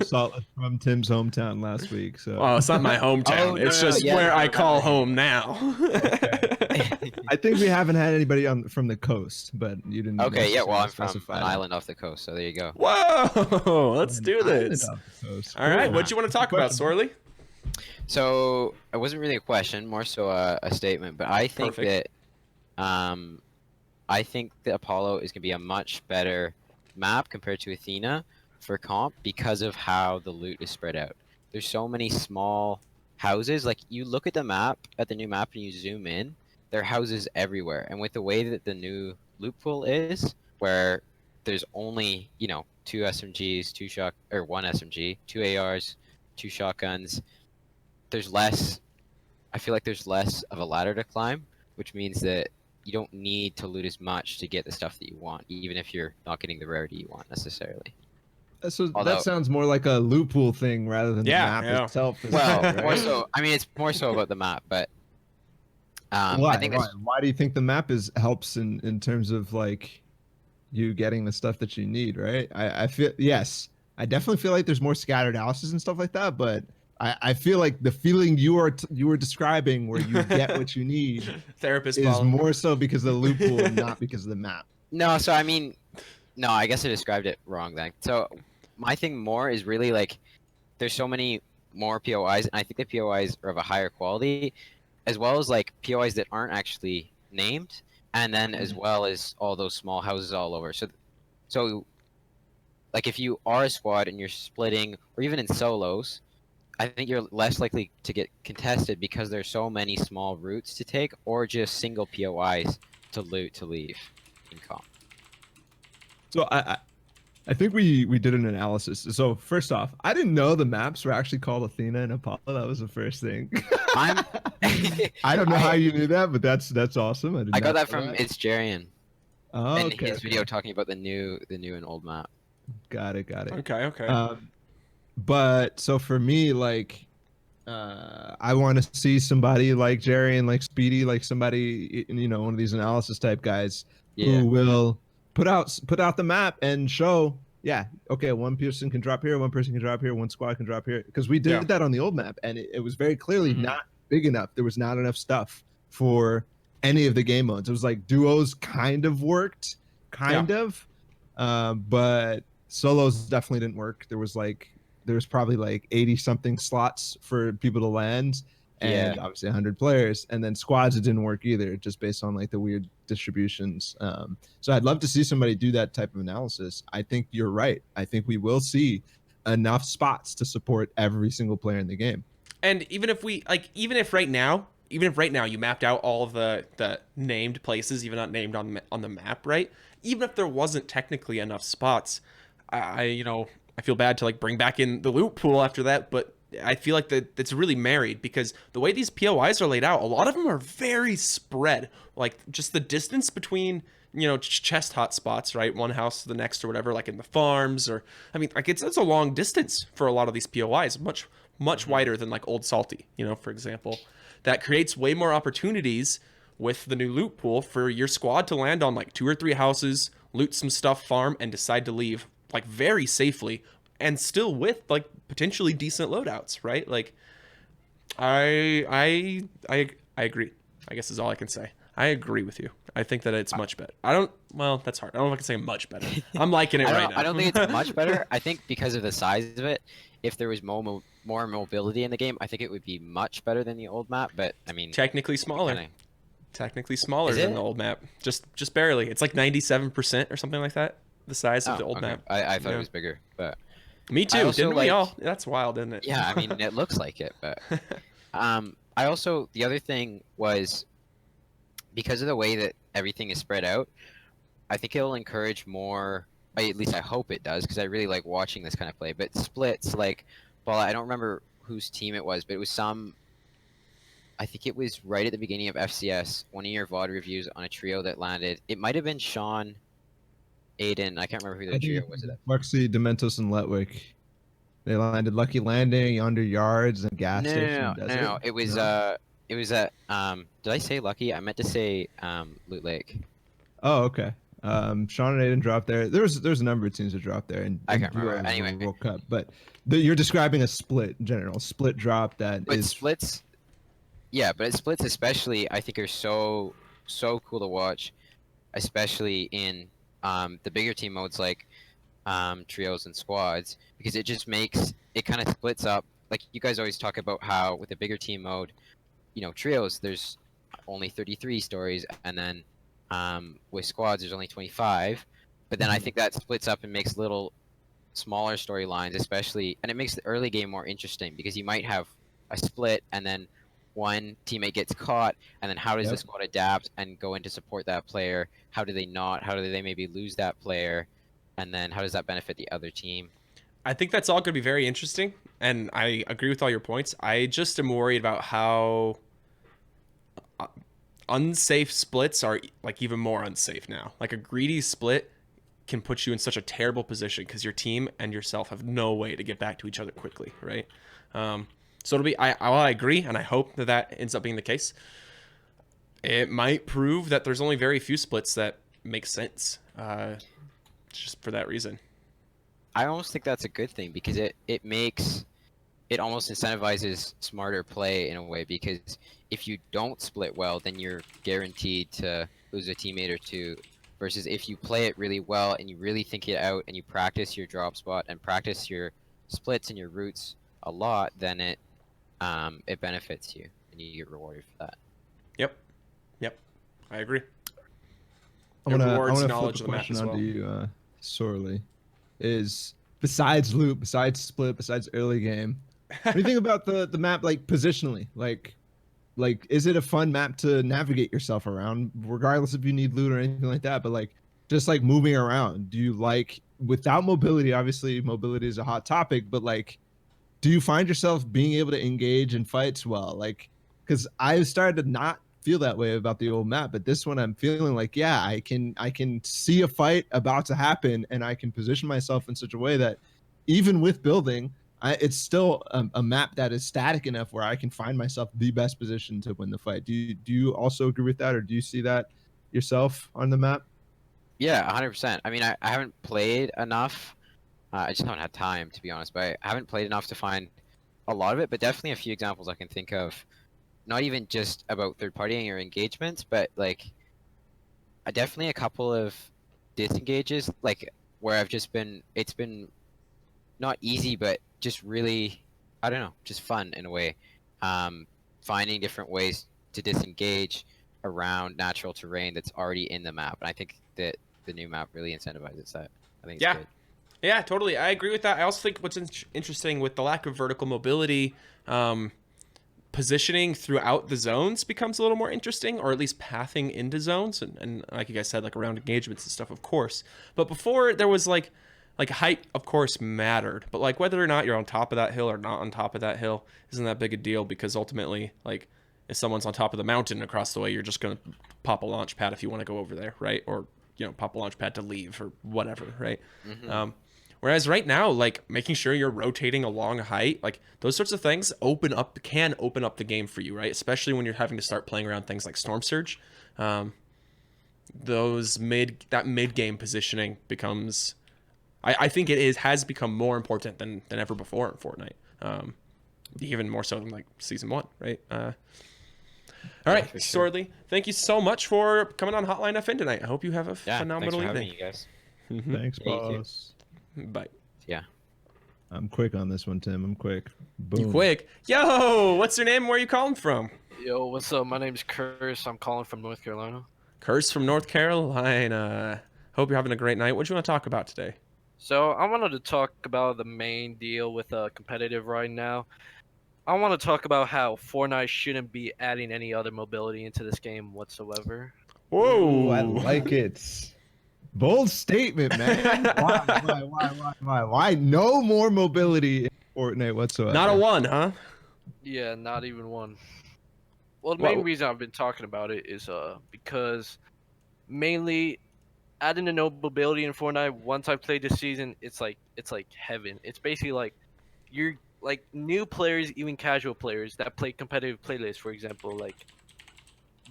Tim's hometown last week. So. Oh, it's not my hometown. It's just where I call home now. I think we haven't had anybody from the coast, but you didn't. Okay, yeah. Well, I'm from an island off the coast, so there you go. Whoa, let's do this. All right, what do you want to talk about, Sorley? So it wasn't really a question, more so a statement. But I think that, I think that Apollo is gonna be a much better map compared to Athena for comp because of how the loot is spread out. There's so many small houses. Like, you look at the map, at the new map, and you zoom in, there are houses everywhere. And with the way that the new loot pool is, where there's only 2 SMGs, one SMG, 2 ARs, 2 shotguns, there's less. I feel like there's less of a ladder to climb, which means that you don't need to loot as much to get the stuff that you want, even if you're not getting the rarity you want necessarily. So that sounds more like a loot pool thing rather than the map itself. Well, right? more so. I mean, it's more so about the map, but why? I think Why do you think the map helps in terms of like you getting the stuff that you need? Right. I feel I definitely feel like there's more scattered houses and stuff like that, but I feel like the feeling you were describing where you get what you need therapist is more so because of the loot pool and not because of the map. No, so I mean, no, I guess I described it wrong then. So my thing more is really like there's so many more POIs, and I think the POIs are of a higher quality, as well as like POIs that aren't actually named, and then as well as all those small houses all over. So like if you are a squad and you're splitting, or even in solos, I think you're less likely to get contested because there's so many small routes to take, or just single POIs to loot to leave in comp. So I think we did an analysis. So first off, I didn't know the maps were actually called Athena and Apollo. That was the first thing. I don't know how you knew that, but that's awesome. I got that from It's Jarian. Oh, okay. In his video talking about the new and old map. Got it. Okay. But so for me, like, I want to see somebody like Jerry and like Speedy, like somebody, one of these analysis type guys Yeah. who will put out the map and show, yeah, okay, one person can drop here, one person can drop here, one squad can drop here, because we did that on the old map, and it was very clearly not big enough. There was not enough stuff for any of the game modes. It was like duos kind of worked, but solos definitely didn't work. There was probably like 80 something slots for people to land, and obviously 100 players, and then squads, it didn't work either, just based on like the weird distributions. So I'd love to see somebody do that type of analysis. I think you're right. I think we will see enough spots to support every single player in the game. And even if right now you mapped out all of the named places, even not named on the map, right? Even if there wasn't technically enough spots, I feel bad to like bring back in the loot pool after that, but I feel like that it's really married, because the way these POIs are laid out, a lot of them are very spread. Like just the distance between, chest hot spots, right? One house to the next or whatever, like in the farms, or I mean, like it's a long distance for a lot of these POIs, much wider than like Old Salty, for example. That creates way more opportunities with the new loot pool for your squad to land on like 2 or 3 houses, loot some stuff, farm, and decide to leave like very safely, and still with like potentially decent loadouts, right? Like I agree, I guess is all I can say. I agree with you. I think that it's much better. That's hard. I don't know if I can say much better. I'm liking it right now. I don't think it's much better. I think because of the size of it, if there was more mobility in the game, I think it would be much better than the old map. But I mean, technically smaller. Technically smaller than the old map. Just barely. It's like 97% or something like that. The size of the old map. I thought it was bigger, but me too. Didn't we all? That's wild, isn't it? Yeah, I mean, it looks like it, but I also, the other thing was, because of the way that everything is spread out, I think it'll encourage more. At least I hope it does, because I really like watching this kind of play. But splits, like, Balla, I don't remember whose team it was, but it was I think it was right at the beginning of FCS, one of your VOD reviews on a trio that landed. It might have been Sean, Aiden, I can't remember who the trio was. Luxy, Dementos, and Letwick. They landed Lucky Landing, Yonder Yards, and Gas Station. No. It was at did I say Lucky? I meant to say Loot Lake. Oh, okay. Sean and Aiden dropped there. There's a number of teams that dropped there, and I can't remember. Anyway, World Cup, but you're describing a split in general. Split drop splits. Yeah, but splits especially, I think, are so cool to watch, especially in the bigger team modes like trios and squads, because it just makes it kind of splits up. Like you guys always talk about how with the bigger team mode, trios, there's only 33 stories, and then with squads there's only 25. But then I think that splits up and makes little smaller storylines, especially, and it makes the early game more interesting, because you might have a split and then one teammate gets caught, and then how does the squad adapt and go in to support that player? How do they not? How do they maybe lose that player? And then how does that benefit the other team? I think that's all going to be very interesting, and I agree with all your points. I just am worried about how unsafe splits are like even more unsafe now. Like a greedy split can put you in such a terrible position, because your team and yourself have no way to get back to each other quickly, right? So it'll be, I agree, and I hope that ends up being the case. It might prove that there's only very few splits that make sense, just for that reason. I almost think that's a good thing, because it almost incentivizes smarter play in a way, because if you don't split well, then you're guaranteed to lose a teammate or two, versus if you play it really well and you really think it out and you practice your drop spot and practice your splits and your routes a lot, then it benefits you and you get rewarded for that. Yep, I agree. I want to flip a question onto you, Sorely. Is besides loot, besides split, besides early game, what do you think about the map, like positionally? Like is it a fun map to navigate yourself around, regardless if you need loot or anything like that? But like just like moving around, do you like, without mobility? Obviously, mobility is a hot topic, but like, do you find yourself being able to engage in fights well? Like, because I started to not feel that way about the old map, but this one I'm feeling like, yeah, I can see a fight about to happen, and I can position myself in such a way that even with building, it's still a map that is static enough where I can find myself the best position to win the fight. Do you also agree with that, or do you see that yourself on the map? Yeah, 100%. I mean, I haven't played enough. I just haven't had time, to be honest. But I haven't played enough to find a lot of it. But definitely a few examples I can think of. Not even just about third partying or engagements, but like definitely a couple of disengages, like where it's been not easy, but just really, I don't know, just fun in a way. Finding different ways to disengage around natural terrain that's already in the map. And I think that the new map really incentivizes that. I think it's good. Yeah, totally. I agree with that. I also think what's interesting with the lack of vertical mobility, positioning throughout the zones becomes a little more interesting, or at least pathing into zones. And like you guys said, like around engagements and stuff, of course. But before there was like height, of course, mattered. But like whether or not you're on top of that hill or not on top of that hill isn't that big a deal, because ultimately, like if someone's on top of the mountain across the way, you're just going to pop a launch pad if you want to go over there, right? Or, you know, pop a launch pad to leave or whatever, right? Whereas right now, like making sure you're rotating along height, like those sorts of things can open up the game for you, right? Especially when you're having to start playing around things like Storm Surge. That mid game positioning becomes, I think has become more important than ever before in Fortnite. Even more so than like season 1, right? All right, Swordly, thank you so much for coming on Hotline FN tonight. I hope you have a phenomenal thanks for evening. having me, guys. Thanks, boss. Bye. Yeah. I'm quick on this one, Tim. I'm quick. Boom. You quick. Yo, what's your name? Where are you calling from? Yo, what's up? My name's Curse. I'm calling from North Carolina. Curse from North Carolina. Hope you're having a great night. What do you want to talk about today? So I wanted to talk about the main deal with competitive right now. I want to talk about how Fortnite shouldn't be adding any other mobility into this game whatsoever. Whoa. Ooh, I like it. Bold statement, man. Why? No more mobility in Fortnite whatsoever. Not a one, huh? Yeah, not even one. Well, the main reason I've been talking about it is because mainly adding the no mobility in Fortnite. Once I played this season, it's like heaven. It's basically like you're like new players, even casual players that play competitive playlists, for example, like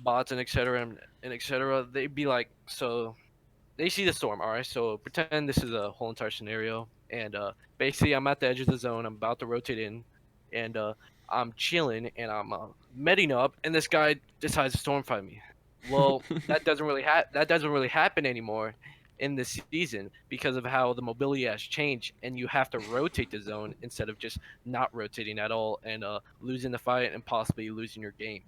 bots and etc. and etc. They'd be like, so they see the storm. All right, so pretend this is a whole entire scenario, and basically I'm at the edge of the zone. I'm about to rotate in, and I'm chilling, and I'm medding up, and this guy decides to storm fight me. Well, that doesn't really happen anymore in this season because of how the mobility has changed, and you have to rotate the zone instead of just not rotating at all and losing the fight and possibly losing your game.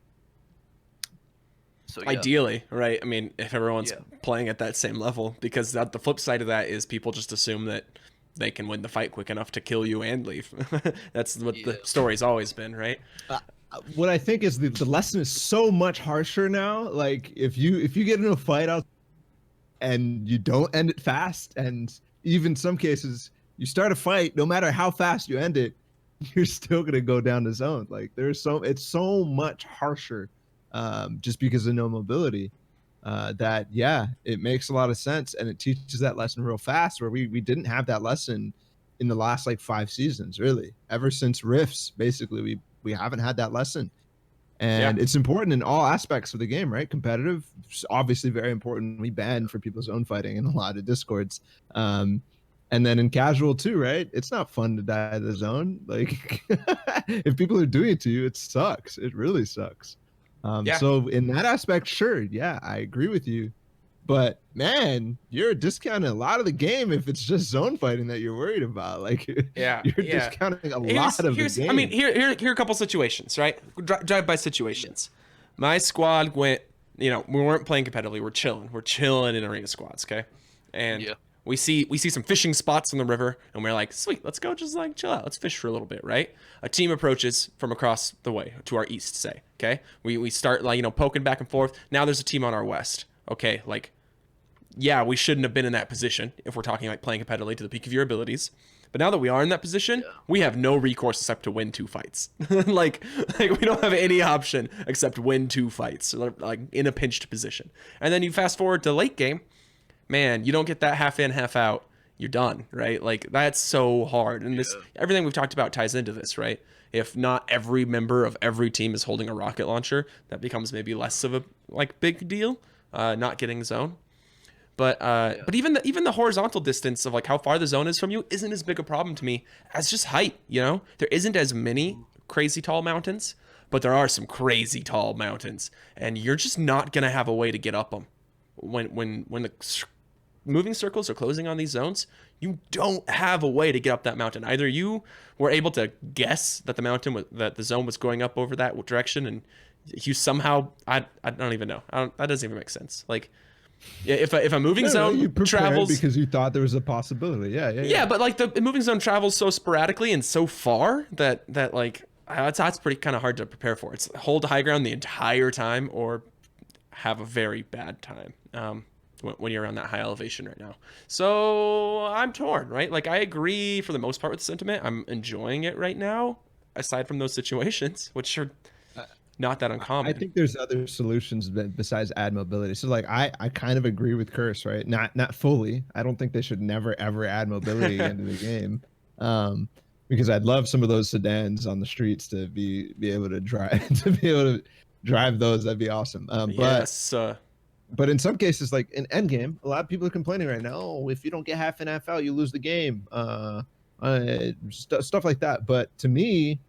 So, yeah. Ideally, right? I mean, if everyone's playing at that same level, because the flip side of that is people just assume that they can win the fight quick enough to kill you and leave. That's what the story's always been, right? What I think is the lesson is so much harsher now. Like if you get into a fight out and you don't end it fast, and even some cases you start a fight, no matter how fast you end it, you're still gonna go down the zone. Like it's so much harsher. Just because of no mobility, that it makes a lot of sense, and it teaches that lesson real fast, where we didn't have that lesson in the last like 5 seasons, really. Ever since Rifts, basically we haven't had that lesson, and it's important in all aspects of the game, right? Competitive, obviously very important. We ban for people's own fighting in a lot of discords, and then in casual too, right? It's not fun to die in the zone. Like if people are doing it to you, it sucks. It really sucks. So in that aspect, sure, I agree with you, but man, you're discounting a lot of the game if it's just zone fighting that you're worried about. Like, you're discounting a lot of the game. I mean, here are a couple situations, right? Drive-by situations. My squad went, we weren't playing competitively. We're chilling in arena squads, okay? And we see some fishing spots on the river, and we're like, sweet, let's go just like chill out. Let's fish for a little bit, right? A team approaches from across the way to our east, say, okay? We start like, poking back and forth. Now there's a team on our west. Okay, like, we shouldn't have been in that position if we're talking like playing competitively to the peak of your abilities. But now that we are in that position, we have no recourse except to win 2 fights. like we don't have any option except win 2 fights, like in a pinched position. And then you fast forward to late game, man, you don't get that half in, half out. you're done, right? Like that's so hard. And this everything we've talked about ties into this, right? If not every member of every team is holding a rocket launcher, that becomes maybe less of a like big deal, not getting zone. But even the horizontal distance of like how far the zone is from you isn't as big a problem to me as just height, you know? There isn't as many crazy tall mountains, but there are some crazy tall mountains, and you're just not going to have a way to get up them. When the moving circles are closing on these zones, you don't have a way to get up that mountain. Either you were able to guess that that the zone was going up over that direction, and you somehow I don't even know. That doesn't even make sense. Like if a moving zone you prepared travels because you thought there was a possibility. Yeah. But like the moving zone travels so sporadically and so far that like that's pretty kind of hard to prepare for. It's hold high ground the entire time or have a very bad time when you're on that high elevation right now. So I'm torn, right? Like I agree for the most part with the sentiment. I'm enjoying it right now, aside from those situations, which are not that uncommon. I think there's other solutions besides add mobility. So like I kind of agree with Curse, right? Not fully. I don't think they should never ever add mobility into the game. Because I'd love some of those sedans on the streets to be able to drive those. That'd be awesome. But in some cases, like in endgame, a lot of people are complaining right now. Oh, if you don't get half and half out, you lose the game. Stuff like that. But to me,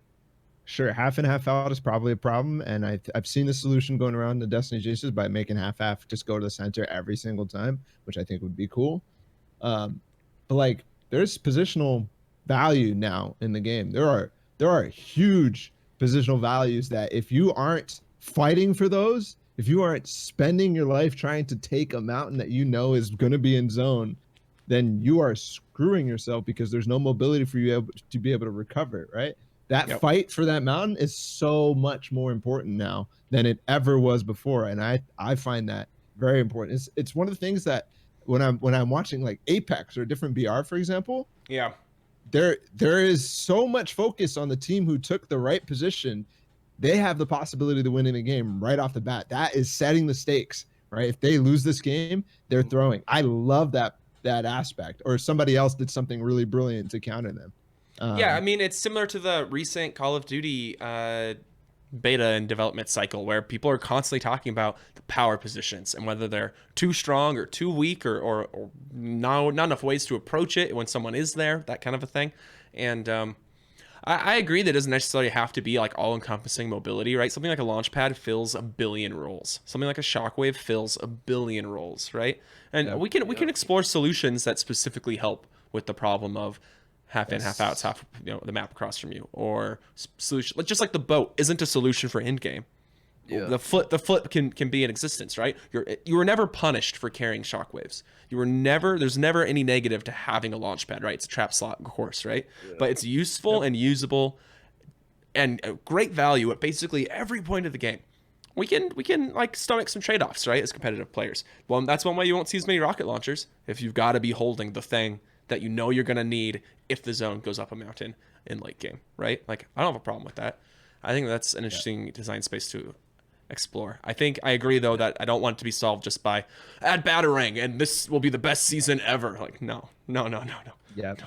sure, half and half out is probably a problem, and I've seen the solution going around the Destiny Chases by making half just go to the center every single time, which I think would be cool. But like, there's positional value now in the game. There are huge positional values that if you aren't fighting for those, if you aren't spending your life trying to take a mountain that you know is going to be in zone, then you are screwing yourself because there's no mobility for you to be able to recover, right? That fight for that mountain is so much more important now than it ever was before, and I find that very important. It's one of the things that when I'm watching like Apex or different BR, for example, there is so much focus on the team who took the right position. They have the possibility to win in a game right off the bat. That is setting the stakes, right? If they lose this game, they're throwing. I love that aspect. Or somebody else did something really brilliant to counter them. I mean, it's similar to the recent Call of Duty beta and development cycle where people are constantly talking about the power positions and whether they're too strong or too weak or not enough ways to approach it when someone is there, that kind of a thing. And I agree that it doesn't necessarily have to be like all-encompassing mobility, right? Something like a launch pad fills 1 billion roles. Something like a shockwave fills 1 billion roles, right? And we can explore solutions that specifically help with the problem of half in, half out's half, the map across from you, or solution just like the boat isn't a solution for end game. The flip can be in existence, right? You were never punished for carrying shockwaves. There's never any negative to having a launch pad, right? It's a trap slot, of course, right? But it's useful and usable and a great value at basically every point of the game. We can like stomach some trade-offs, right, as competitive players. Well, that's one way you won't see as many rocket launchers, if you've got to be holding the thing that you know you're going to need if the zone goes up a mountain in late game, right? Like, I don't have a problem with that. I think that's an interesting design space to explore. I agree, though, that I don't want it to be solved just by add Batarang and this will be the best season ever. Like, no. Yep.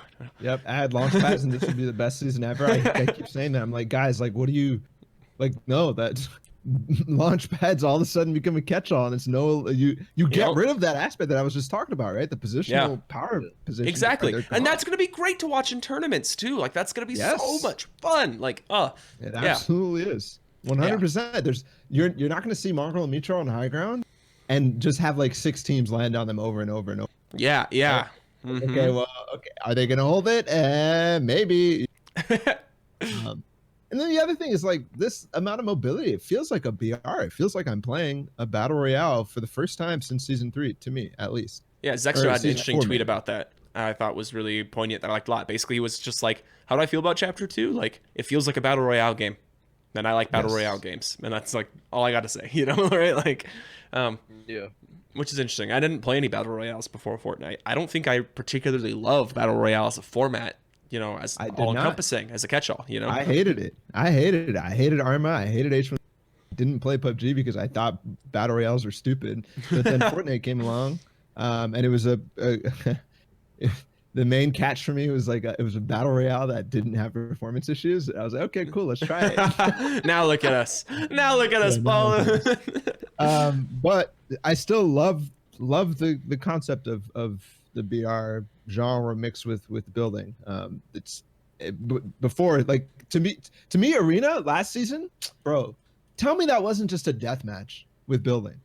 Add launch pads and this would be the best season ever. I keep saying that. I'm like, guys, like, what do you, like, no, that's launch pads all of a sudden become a catch-all, and it's you get rid of that aspect that I was just talking about, right? The positional power position. Exactly. And that's going to be great to watch in tournaments too. Like that's going to be so much fun. Like, it absolutely is. 100%. You're not going to see Mongrel and Mitro on high ground and just have like 6 teams land on them over and over and over. Yeah. Okay, are they going to hold it? Maybe. And then the other thing is like this amount of mobility. It feels like a BR. It feels like I'm playing a battle royale for the first time since season 3, to me at least. Yeah, Zexter had an interesting tweet about that. I thought was really poignant that I liked a lot. Basically, he was just like, "How do I feel about Chapter 2? Like, it feels like a battle royale game." Then I like battle royale games, and that's like all I got to say. Right? Like, which is interesting. I didn't play any battle royales before Fortnite. I don't think I particularly love battle royale as a format. As all-encompassing, as a catch-all, I hated it. I hated Arma. I hated H1. Didn't play PUBG because I thought battle royales were stupid. But then Fortnite came along, and it was the the main catch for me was like it was a battle royale that didn't have performance issues. I was like, okay, cool, let's try it. Now look at us. Now look at us, Balla. But I still love the concept of the BR genre mixed with building. Before, like, to me arena last season, bro, tell me that wasn't just a death match with building.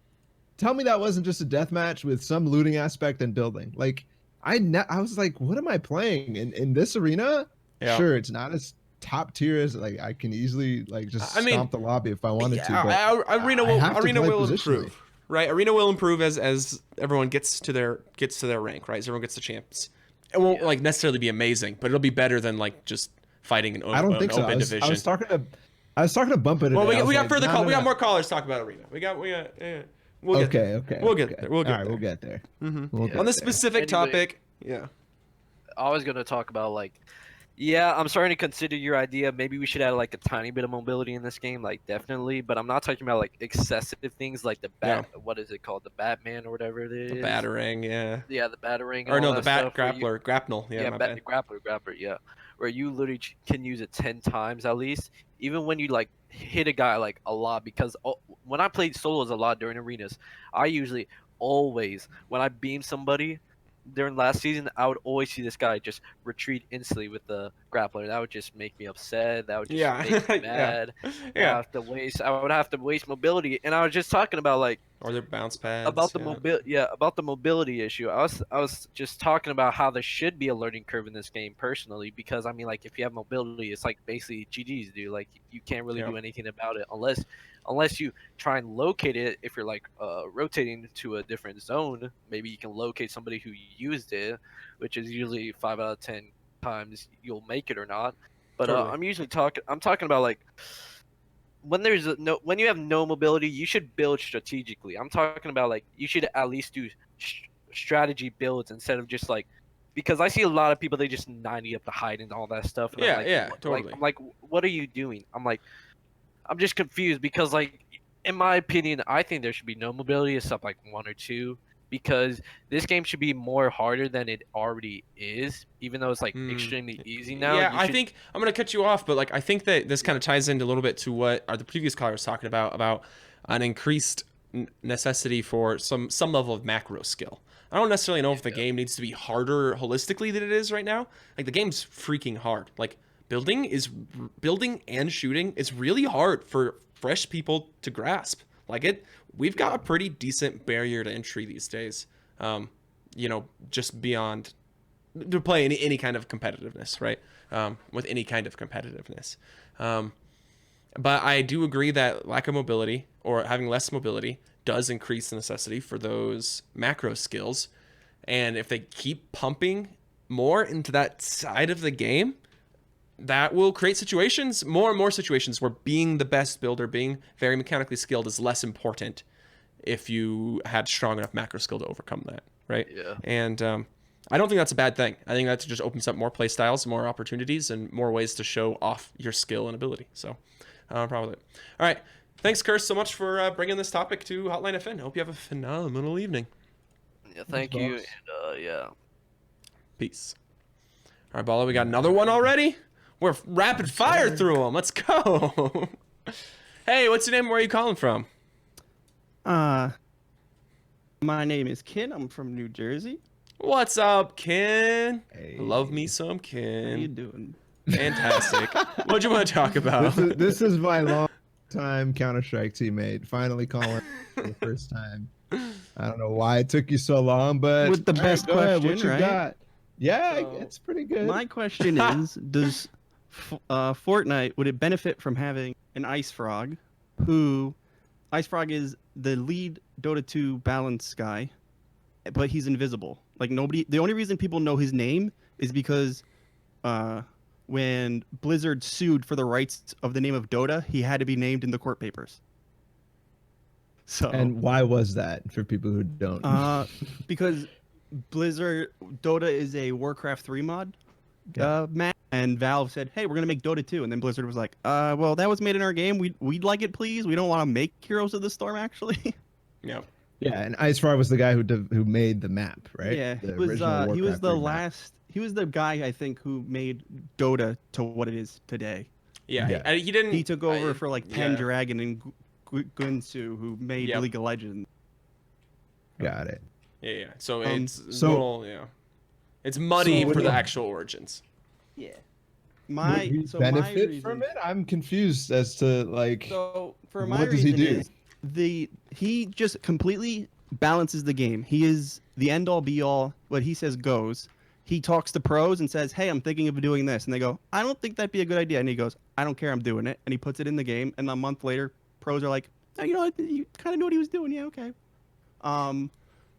Tell me that wasn't just a death match with some looting aspect and building. Like I was like, what am I playing in this arena? Yeah. Sure, it's not as top tier as like I can easily like just stomp the lobby if I wanted to. But arena will improve, right? Arena will improve as everyone gets to their rank, right? As everyone gets to champs. It won't like necessarily be amazing, but it'll be better than like just fighting an I don't think so. open division. I was talking to Bump it. Well, we got further call. We got more callers to talk about arena. We got. We'll get there. We'll get there. All right, we'll get there. On this specific topic, yeah. I was gonna talk about like, yeah, I'm starting to consider your idea. Maybe we should add like a tiny bit of mobility in this game, like definitely. But I'm not talking about like excessive things like the what is it called, the Batman or whatever it is. The Batarang, yeah. Yeah, the Batarang. Or no, the Bat Grappler, Grapnel. Yeah, Grappler. Yeah, where you literally can use it 10 times at least, even when you like hit a guy like a lot. Because when I played solos a lot during arenas, I usually always when I beam somebody during last season, I would always see this guy just retreat instantly with the grappler. That would just make me upset. That would just make me mad. Yeah. I would have to waste mobility. And I was just talking about like or their bounce pads. About the about the mobility issue. I was just talking about how there should be a learning curve in this game personally, because I mean like if you have mobility, it's like basically GG's, dude. Like you can't really do anything about it unless you try and locate it. If you're like rotating to a different zone, maybe you can locate somebody who used it, which is usually 5 out of 10 times you'll make it or not. But I'm talking about like when you have no mobility, you should build strategically. I'm talking about like you should at least do strategy builds instead of just like, because I see a lot of people, they just 90 up the height and all that stuff. And totally. I'm like, what are you doing? I'm just confused because like, in my opinion, I think there should be no mobility except like 1 or 2, because this game should be more harder than it already is, even though it's like extremely easy now. Yeah, I think I'm gonna cut you off, but like I think that this kind of ties into a little bit to what the previous caller was talking about an increased necessity for some level of macro skill. I don't necessarily know if the game needs to be harder holistically than it is right now. Like the game's freaking hard. Like building and shooting is really hard for fresh people to grasp. Like we've got a pretty decent barrier to entry these days. Just beyond to play any kind of competitiveness, right? With any kind of competitiveness. But I do agree that lack of mobility or having less mobility does increase the necessity for those macro skills. And if they keep pumping more into that side of the game, that will create more and more situations where being the best builder, being very mechanically skilled is less important if you had strong enough macro skill to overcome that, right? Yeah. And I don't think that's a bad thing. I think that just opens up more play styles, more opportunities, and more ways to show off your skill and ability. So probably. All right. Thanks, Curse, so much for bringing this topic to Hotline FN. I hope you have a phenomenal evening. Yeah, thank you. And, Peace. All right, Balla, we got another one already? We're rapid fire through them. Let's go. Hey, what's your name? Where are you calling from? My name is Ken. I'm from New Jersey. What's up, Ken? Hey. Love me some Ken. How you doing? Fantastic. What'd you want to talk about? This is my long-time Counter-Strike teammate. Finally calling for the first time. I don't know why it took you so long, but with the best question, what you right? got? Yeah, it's pretty good. My question is, does Fortnite, would it benefit from having an Ice Frog, Ice Frog is the lead Dota 2 balance guy, but he's invisible. Like the only reason people know his name is because when Blizzard sued for the rights of the name of Dota, he had to be named in the court papers. So, and why was that for people who don't? Because Dota is a Warcraft 3 mod map, and Valve said, hey, we're going to make Dota 2. And then Blizzard was like, well, that was made in our game. We'd like it, please. We don't want to make Heroes of the Storm, actually. Yeah, and Ice Frog was the guy who made the map, right? Yeah, the he was the the guy I think who made Dota to what it is today. Yeah, Yeah. he didn't. He took over for like yeah. Pendragon and Gunsu, who made Yep. League of Legends. Got it. Yeah. So it's so- little, yeah. It's muddy So what for do the you- actual origins. Yeah. Would we benefit from it? I'm confused as to like. So for my what does he reason do? is he just completely balances the game. He is the end all be all. What he says goes. He talks to pros and says, "Hey, I'm thinking of doing this," and they go, "I don't think that'd be a good idea." And he goes, "I don't care, I'm doing it," and he puts it in the game. And a month later, pros are like, "Oh, you know, you kind of knew what he was doing, yeah, okay."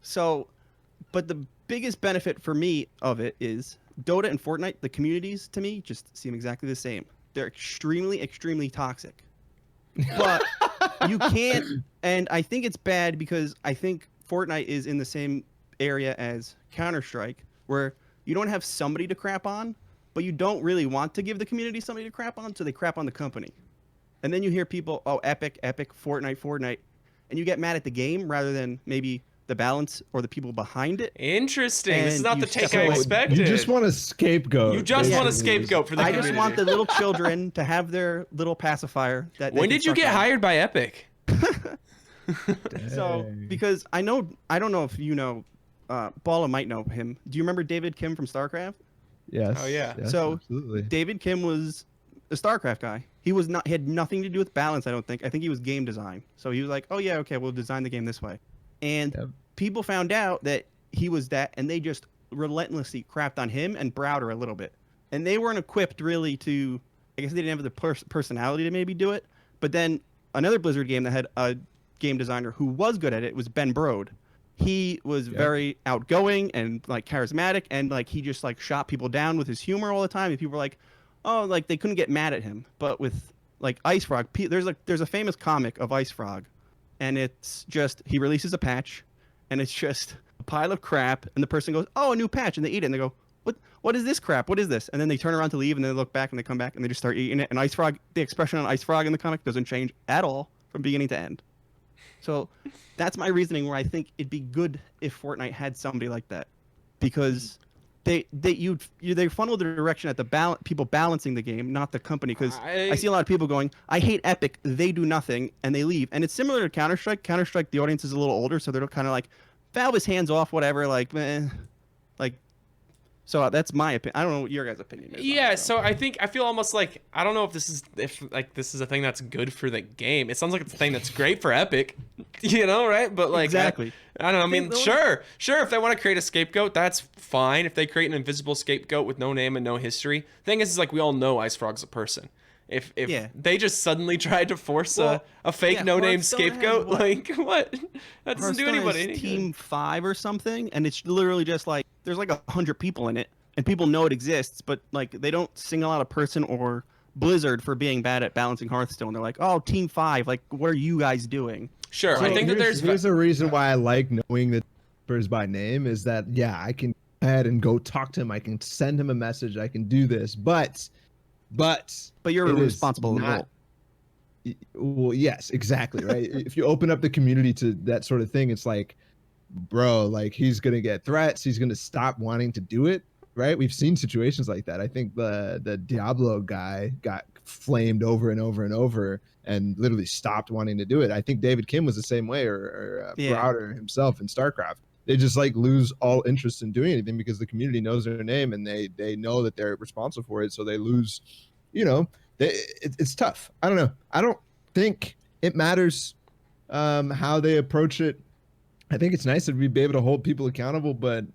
So, but the biggest benefit for me of it is Dota and Fortnite. The communities to me just seem exactly the same. They're extremely, extremely toxic. But you can't, and I think it's bad because I think Fortnite is in the same area as Counter-Strike, where you don't have somebody to crap on, but you don't really want to give the community somebody to crap on, so they crap on the company. And then you hear people, "Oh, Epic, Fortnite," and you get mad at the game rather than maybe the balance or the people behind it. Interesting. This is And not you the take step I away. expected. You just want a scapegoat. You just want a basically. scapegoat for the I community. just want the little children to have their little pacifier. That they When can did you suck get on. hired by Epic? So Dang. because I don't know if you know, Balla might know him. Do you remember David Kim from StarCraft? Yes. Oh, yeah. yes, So, absolutely. David Kim was a StarCraft guy. He had nothing to do with balance, I don't think. I think he was game design. So he was like, "Oh yeah, okay, we'll design the game this way." And Yep. people found out that he was that, and they just relentlessly crapped on him and Browder a little bit. And they weren't equipped really to. I guess they didn't have the personality to maybe do it. But then another Blizzard game that had a game designer who was good at it was Ben Brode. He was very outgoing and like charismatic, and like he just like shot people down with his humor all the time. And people were like, "Oh, like they couldn't get mad at him." But with like Ice Frog, there's a famous comic of Ice Frog, and it's just he releases a patch, and it's just a pile of crap, and the person goes, "Oh, a new patch," and they eat it, and they go, What is this crap? What is this?" And then they turn around to leave, and they look back, and they come back, and they just start eating it. And Ice Frog, the expression on Ice Frog in the comic doesn't change at all from beginning to end. So that's my reasoning where I think it'd be good if Fortnite had somebody like that, because they funnel the direction at the people balancing the game, not the company. Because I see a lot of people going, "I hate Epic, they do nothing," and they leave. And it's similar to Counter-Strike. Counter-Strike, the audience is a little older, so they're kind of like, Valve is hands off, whatever. Like, man, like. So that's my opinion. I don't know what your guys' opinion is. Yeah, so I feel almost like I don't know if this is a thing that's good for the game. It sounds like it's a thing that's great for Epic, you know, right? But like exactly. I don't know. I mean, sure. If they want to create a scapegoat, that's fine. If they create an invisible scapegoat with no name and no history, thing is like we all know Ice Frog's a person. If they just suddenly tried to force a fake no-name scapegoat, like what? That doesn't do anybody any Team good. 5 or something, and it's literally just like there's like 100 people in it, and people know it exists, but like they don't single out a person or Blizzard for being bad at balancing Hearthstone. They're like, "Oh, Team 5, like what are you guys doing?" Sure, So I think that here's a reason why I like knowing the developers by name is that I can go ahead and go talk to him. I can send him a message. I can do this, but you're it is responsible not. Well, yes, exactly, right. If you open up the community to that sort of thing, it's like, bro, like he's gonna get threats. He's gonna stop wanting to do it, right? We've seen situations like that. I think the Diablo guy got flamed over and over and over and literally stopped wanting to do it. I think David Kim was the same way, or Browder himself in StarCraft. They just like lose all interest in doing anything because the community knows their name and they know that they're responsible for it. So they lose, it's tough. I don't know. I don't think it matters how they approach it. I think it's nice that we'd be able to hold people accountable, but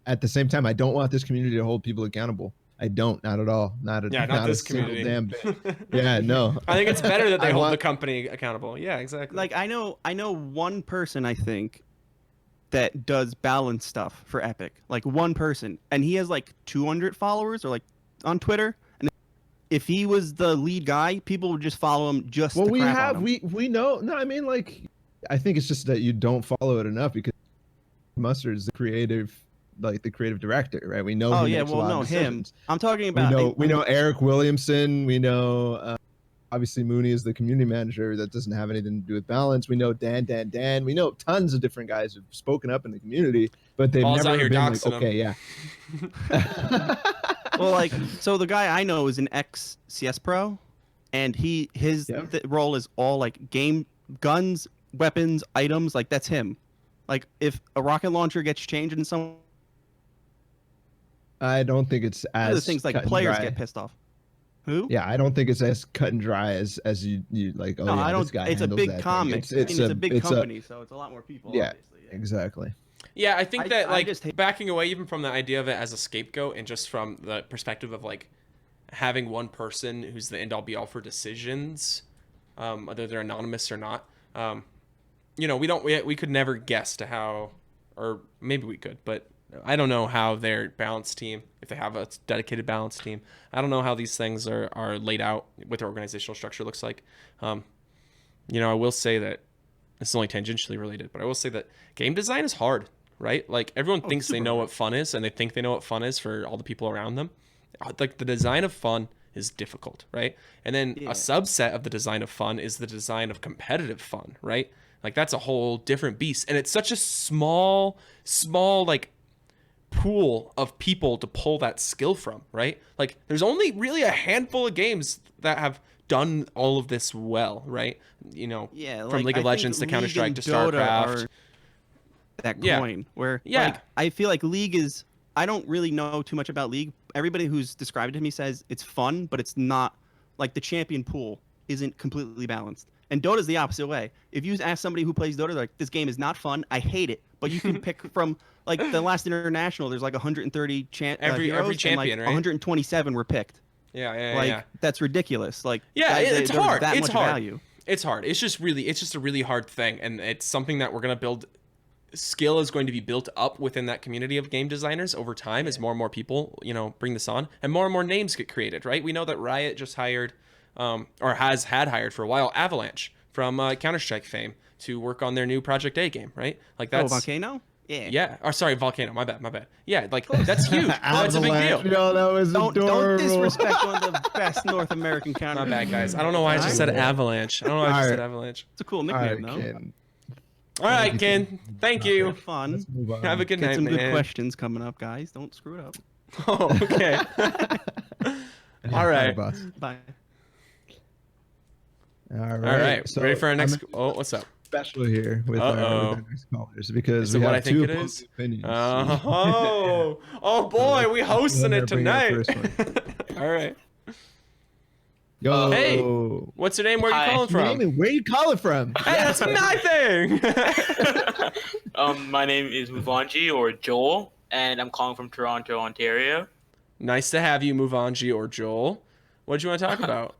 at the same time, I don't want this community to hold people accountable. I don't, not at all. Not this a single community. damn bit. Yeah, no. I think it's better that they hold the company accountable. Yeah, exactly. Like I know one person I think that does balance stuff for Epic. Like one person, and he has like 200 followers or like on Twitter. And if he was the lead guy, people would just follow him just. Well, to we crap have on him. we know. No, I mean like, I think it's just that you don't follow it enough because Mustard is the creative director, right? We know. Oh he yeah, makes a well lot no of him. decisions. I'm talking about. We know Eric Williamson. We know obviously Mooney is the community manager. That doesn't have anything to do with balance. We know Dan. We know tons of different guys who've spoken up in the community, but they've Paul's out never here been like, doxing okay, him. yeah. Well, like, so the guy I know is an ex CS pro, and his role is all like guns, weapons, items. Like that's him. Like if a rocket launcher gets changed in some, I don't think it's as the things like cut and players dry. get pissed off. Who? Yeah, I don't think it's as cut and dry as you like. Oh, no, yeah, I don't. This guy It's a handles big that thing. comic. It's a big company, so it's a lot more people. Yeah, obviously. exactly. Yeah, I think that like just hate- backing away even from the idea of it as a scapegoat and just from the perspective of like having one person who's the end all be all for decisions, whether they're anonymous or not. You know, we could never guess to how, or maybe we could, but I don't know how their balance team, if they have a dedicated balance team, I don't know how these things are laid out, what their organizational structure looks like. You know, I will say that it's only tangentially related, but I will say that game design is hard, right? Like everyone thinks they know what fun is, and they think they know what fun is for all the people around them. Like the design of fun is difficult, right? And then a subset of the design of fun is the design of competitive fun, right? Like that's a whole different beast, and it's such a small like pool of people to pull that skill from, right? Like there's only really a handful of games that have done all of this well, right? You know, from League of Legends to Counter-Strike to StarCraft. That coin where like I feel like League is, I don't really know too much about League. Everybody who's described it to me says it's fun, but it's not like the champion pool isn't completely balanced. And Dota's the opposite way. If you ask somebody who plays Dota, they're like, this game is not fun, I hate it. But you can pick from like the last international, there's like 130 every heroes, champion, and like right? 127 were picked. Yeah. That's ridiculous. Like it's hard. That it's much hard. value. It's hard. It's just a really hard thing, and it's something that we're gonna build. Skill is going to be built up within that community of game designers over time as more and more people, you know, bring this on, and more names get created, right? We know that Riot just hired, or had hired for a while, Avalanche from Counter-Strike fame to work on their new Project A game, right? Like that's Volcano. Yeah. Or sorry, Volcano. My bad. Yeah, like that's huge. That's a big deal. Yo, that was adorable. Don't disrespect one of the best North American counter. My bad, guys. I don't know why I just said Avalanche. I don't know why I just said Avalanche. It's a cool nickname, though. All right, Ken. Thank you. Fun. Have a good night, Get some man. good questions coming up, guys. Don't screw it up. Oh, okay. All right. Bye. All right. So ready for our next? Oh, what's up? Special here with our next callers because we have what I think two it is? opinions. Oh boy, we hosting it tonight. All right. Yo. Hey, what's your name? Where are you calling from? Where you calling from? Hey, that's my thing. My name is Muvanji or Joel, and I'm calling from Toronto, Ontario. Nice to have you, Muvanji or Joel. What do you want to talk about?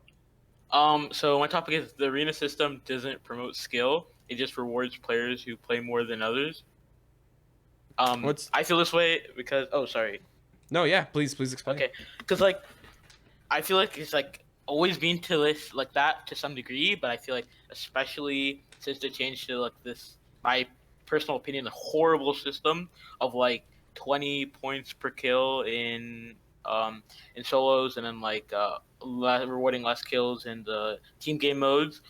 So my topic is the arena system doesn't promote skill. It just rewards players who play more than others. I feel this way because sorry. No, yeah, please explain. Okay, because like I feel like it's like always been to this like that to some degree, but I feel like especially since they changed to like this, my personal opinion, a horrible system of like 20 points per kill in solos, and then like rewarding less kills in the team game modes.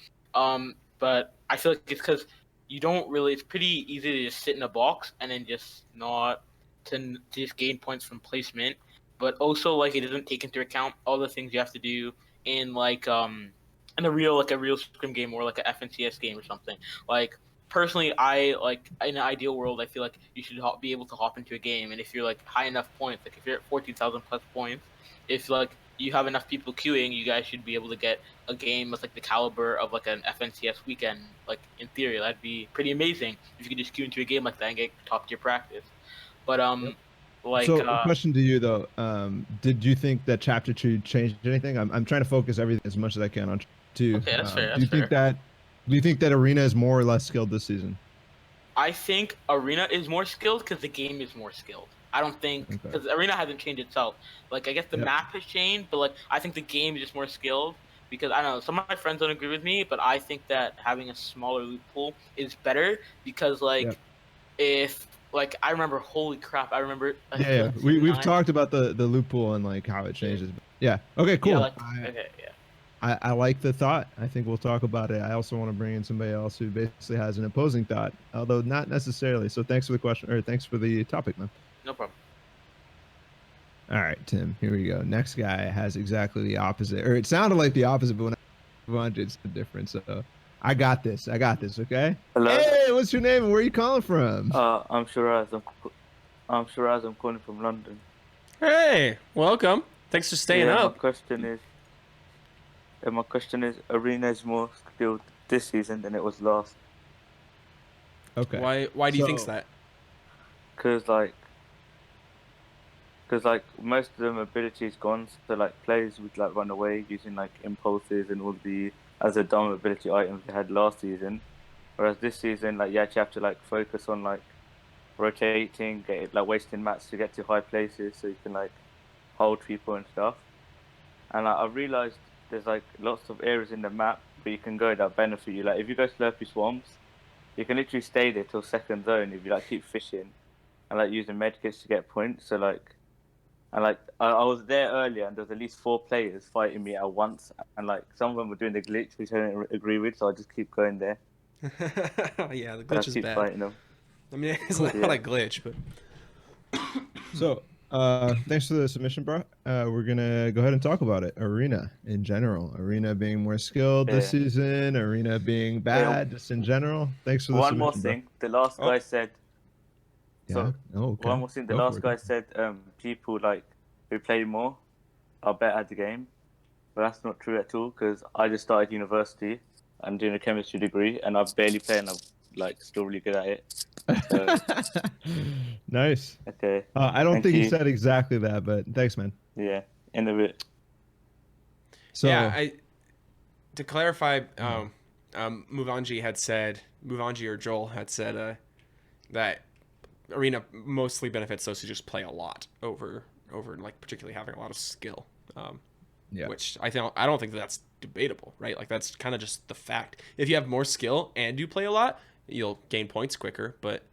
But I feel like it's because you don't really. It's pretty easy to just sit in a box and then just not to just gain points from placement. But also like it doesn't take into account all the things you have to do in like in a real scrim game or like a FNCS game or something. Like personally, I like in an ideal world, I feel like you should be able to hop into a game, and if you're like high enough points, like if you're at 14,000 plus points, if like you have enough people queuing, you guys should be able to get a game with like the caliber of like an FNCS weekend. Like in theory, that'd be pretty amazing if you could just queue into a game like that and get top tier practice. But like so a question to you though, did you think that Chapter 2 changed anything? I'm trying to focus everything as much as I can on 2. Okay, that's fair. Do you think that Arena is more or less skilled this season? I think Arena is more skilled because the game is more skilled. I don't think because Arena hasn't changed itself. Like I guess the map has changed, but like I think the game is just more skilled because I don't know. Some of my friends don't agree with me, but I think that having a smaller loot pool is better because like if like I remember, holy crap, I remember. We've talked about the loot pool and like how it changes. Yeah. Okay. Cool. Yeah, okay. Yeah. I like the thought. I think we'll talk about it. I also want to bring in somebody else who basically has an opposing thought, although not necessarily. So thanks for the question, or thanks for the topic, man. No problem. All right, Tim, here we go. Next guy has exactly the opposite, or it sounded like the opposite, but when I 200, it's different. So I got this. Okay. Hello. Hey, what's your name and where are you calling from? I'm Shiraz. I'm Shiraz. I'm calling from London. Hey, welcome. Thanks for staying up. My question is, Arena is more skilled this season than it was last. Okay. Why do you think that? Because most of them abilities gone, so like players would like run away using like impulses and all the as a dumb ability items they had last season. Whereas this season, like you actually have to like focus on like rotating, wasting mats to get to high places so you can like hold people and stuff. And like, I've realized there's like lots of areas in the map where you can go that benefit you. Like if you go Slurpy Swamps, you can literally stay there till second zone if you like keep fishing and like using medkits to get points. So like, and like I was there earlier and there was at least 4 players fighting me at once, and like some of them were doing the glitch which I don't agree with, so I just keep going there. Yeah, the glitch is keep bad. Fighting them. I mean, it's not a glitch, but. So, thanks for the submission, bro. We're gonna go ahead and talk about it. Arena in general. Arena being more skilled this season. Arena being bad, just in general. Thanks for the submission, One more thing. The last guy said. Yeah. Okay. One more thing. The last guy said, people like who play more are better at the game, but that's not true at all. Because I just started university. I'm doing a chemistry degree, and I barely play, and I'm like still really good at it. So, nice. Okay. I don't think he said exactly that, but thanks, man. Yeah, in the bit. So yeah, to clarify, Muvanji or Joel had said that Arena mostly benefits those who just play a lot over like particularly having a lot of skill. Which I don't think that's debatable, right? Like that's kind of just the fact. If you have more skill and you play a lot, you'll gain points quicker, but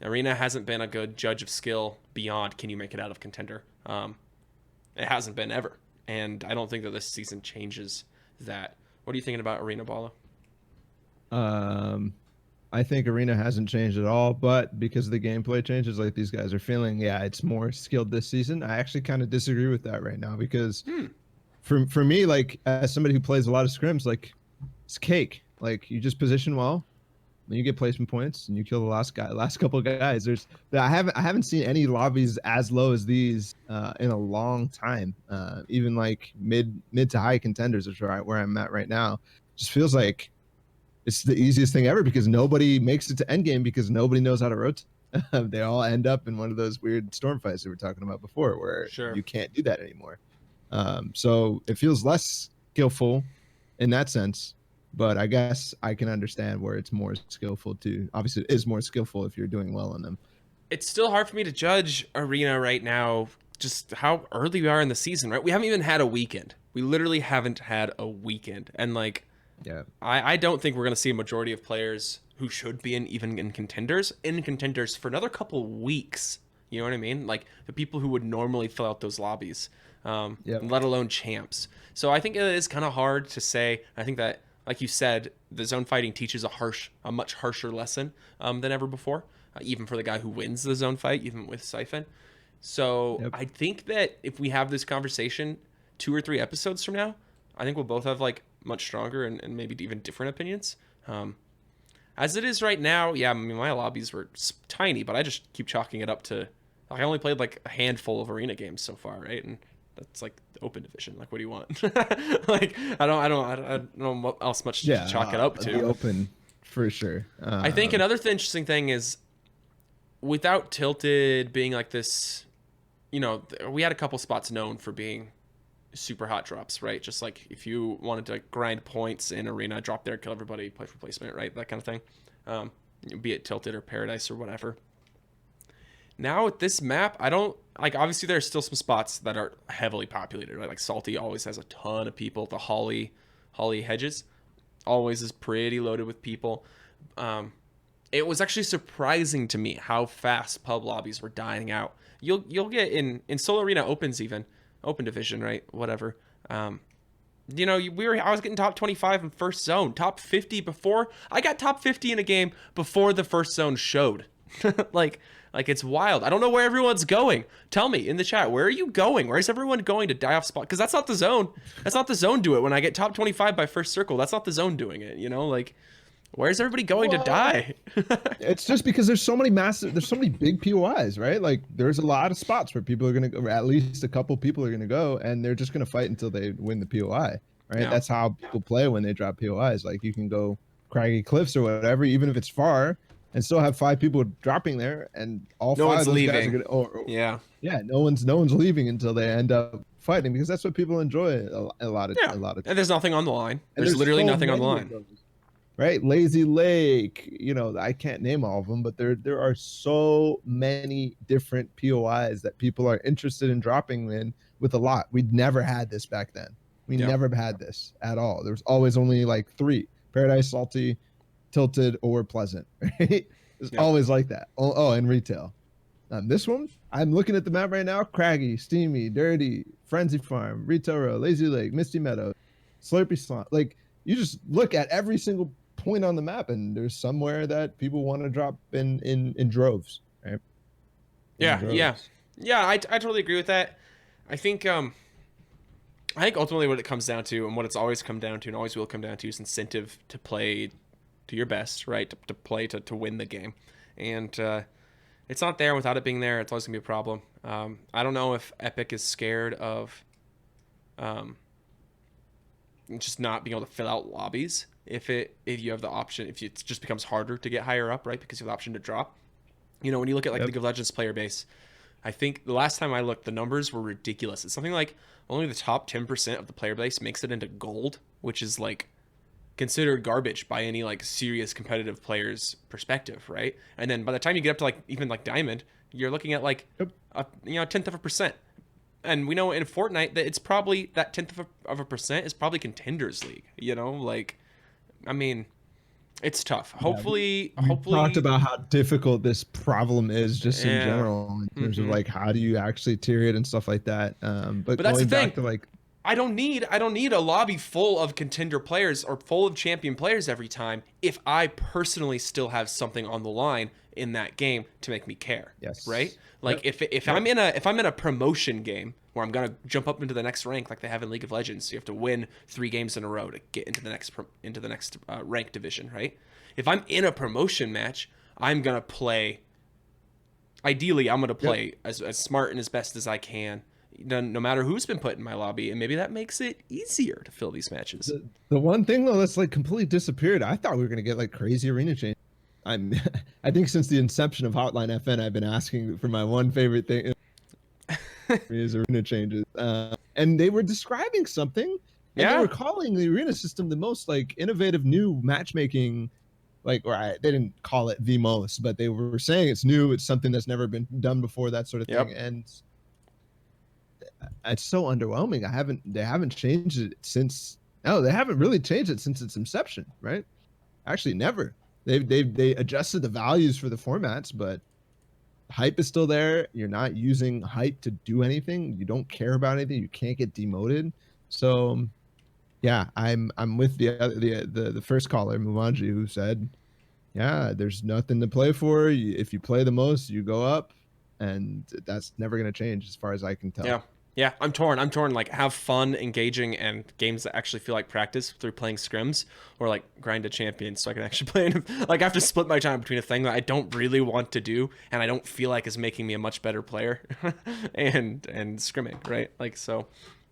Arena hasn't been a good judge of skill beyond can you make it out of contender. It hasn't been ever, and I don't think that this season changes that. What are you thinking about Arena, Balla? I think Arena hasn't changed at all, but because of the gameplay changes like these guys are feeling, it's more skilled this season. I actually kind of disagree with that right now because for me, like as somebody who plays a lot of scrims, like it's cake. Like you just position well, then you get placement points and you kill the last couple of guys. I haven't seen any lobbies as low as these in a long time. Even like mid to high contenders, which are where I'm at right now, just feels like it's the easiest thing ever because nobody makes it to endgame because nobody knows how to rotate. They all end up in one of those weird storm fights that we were talking about before where you can't do that anymore. So it feels less skillful in that sense, but I guess I can understand where it's more skillful too. Obviously it is more skillful if you're doing well on them. It's still hard for me to judge Arena right now, just how early we are in the season, right? We haven't even had a weekend. We literally haven't had a weekend. And like, I don't think we're going to see a majority of players who should be even in contenders for another couple weeks. You know what I mean? Like the people who would normally fill out those lobbies, let alone champs. So I think it is kind of hard to say. I think that, like you said, the zone fighting teaches a much harsher lesson than ever before, even for the guy who wins the zone fight, even with Siphon. So I think that if we have this conversation 2 or 3 episodes from now, I think we'll both have like much stronger and maybe even different opinions. As it is right now, I mean, my lobbies were tiny, but I just keep chalking it up to, like, I only played like a handful of Arena games so far, right? And that's like the open division. Like, what do you want? Like, I don't know what else much to chalk it up to. The open for sure. I think another interesting thing is without Tilted being like this, we had a couple spots known for being super hot drops, right? Just like if you wanted to grind points in Arena, drop there, kill everybody, play for placement, right? That kind of thing. Be it Tilted or Paradise or whatever. Now with this map, I don't like. Obviously, there's still some spots that are heavily populated, right? Like Salty always has a ton of people. The Holly Hedges always is pretty loaded with people. It was actually surprising to me how fast pub lobbies were dying out. You'll get in Solo Arena opens even. Open division, right? Whatever. You know, I was getting top 25 in first zone, top 50 before I got top 50 in a game before the first zone showed. like it's wild. I don't know where everyone's going. Tell me in the chat, where are you going? Where is everyone going to die off spot? Because that's not the zone. That's not the zone do it. When I get top 25 by first circle, that's not the zone doing it. You know, like where's everybody going to die? It's just because there's so many big POIs, right? Like there's a lot of spots where people are gonna go, or at least a couple people are gonna go, and they're just gonna fight until they win the POI, right? Yeah. That's how people play when they drop POIs. Like you can go Craggy Cliffs or whatever, even if it's far, and still have 5 people dropping there, and all No 5 one's of those leaving. guys are gonna. Yeah. Yeah, no one's leaving until they end up fighting, because that's what people enjoy a lot of. And there's nothing on the line. And There's literally so nothing on the many line. of those, right? Lazy Lake, you know, I can't name all of them, but there are so many different POIs that people are interested in dropping in with a lot. We'd never had this back then. We never had this at all. There was always only like 3: Paradise, Salty, Tilted, or Pleasant, right? It's always like that. Oh, and Retail. This one, I'm looking at the map right now: Craggy, Steamy, Dirty, Frenzy Farm, Retail Row, Lazy Lake, Misty Meadow, Slurpy Slump. Like, you just look at every single point on the map, and there's somewhere that people want to drop in droves, right? Yeah. I totally agree with that. I think ultimately what it comes down to, and what it's always come down to and always will come down to, is incentive to play to your best, right? To play to win the game. And it's not there. Without it being there, it's always gonna be a problem. I don't know if Epic is scared of just not being able to fill out lobbies if you have the option, if it just becomes harder to get higher up, right? Because you have the option to drop. You know, when you look at like League of Legends player base, I think the last time I looked, the numbers were ridiculous. It's something like only the top 10% of the player base makes it into gold, which is like considered garbage by any like serious competitive player's perspective, right? And then by the time you get up to like even like diamond, you're looking at like a 10th of a percent. And we know in Fortnite that it's probably that 10th of a percent is probably contenders league, you know, like, I mean, it's tough. Hopefully we talked about how difficult this problem is just in general, in terms of like, how do you actually tier it and stuff like that. But that's the going back thing. to like, I don't need a lobby full of contender players or full of champion players every time if I personally still have something on the line in that game to make me care. Yes. Right? Like if I'm in a promotion game where I'm gonna jump up into the next rank like they have in League of Legends, so you have to win 3 games in a row to get into the next rank division, right? If I'm in a promotion match, I'm gonna play. Ideally, I'm gonna play as smart and as best as I can, no matter who's been put in my lobby, and maybe that makes it easier to fill these matches. The one thing though that's like completely disappeared, I thought we were gonna get like crazy arena change. I think since the inception of Hotline FN, I've been asking for my one favorite thing is arena changes. And they were describing something, and they were calling the arena system the most like innovative new matchmaking. Like, they didn't call it the most, but they were saying it's new. It's something that's never been done before, that sort of thing. And it's so underwhelming. They haven't changed it since. No, they haven't really changed it since its inception, right? Actually, never. They adjusted the values for the formats, but hype is still there. You're not using hype to do anything. You don't care about anything. You can't get demoted. So, yeah, I'm with the first caller, Mumanji, who said, yeah, there's nothing to play for. If you play the most, you go up, and that's never going to change as far as I can tell. Yeah, I'm torn. Like, have fun, engaging, and games that actually feel like practice through playing scrims, or like grind to champions so I can actually play. Like, I have to split my time between a thing that I don't really want to do and I don't feel like is making me a much better player, and scrimming, right? Like, so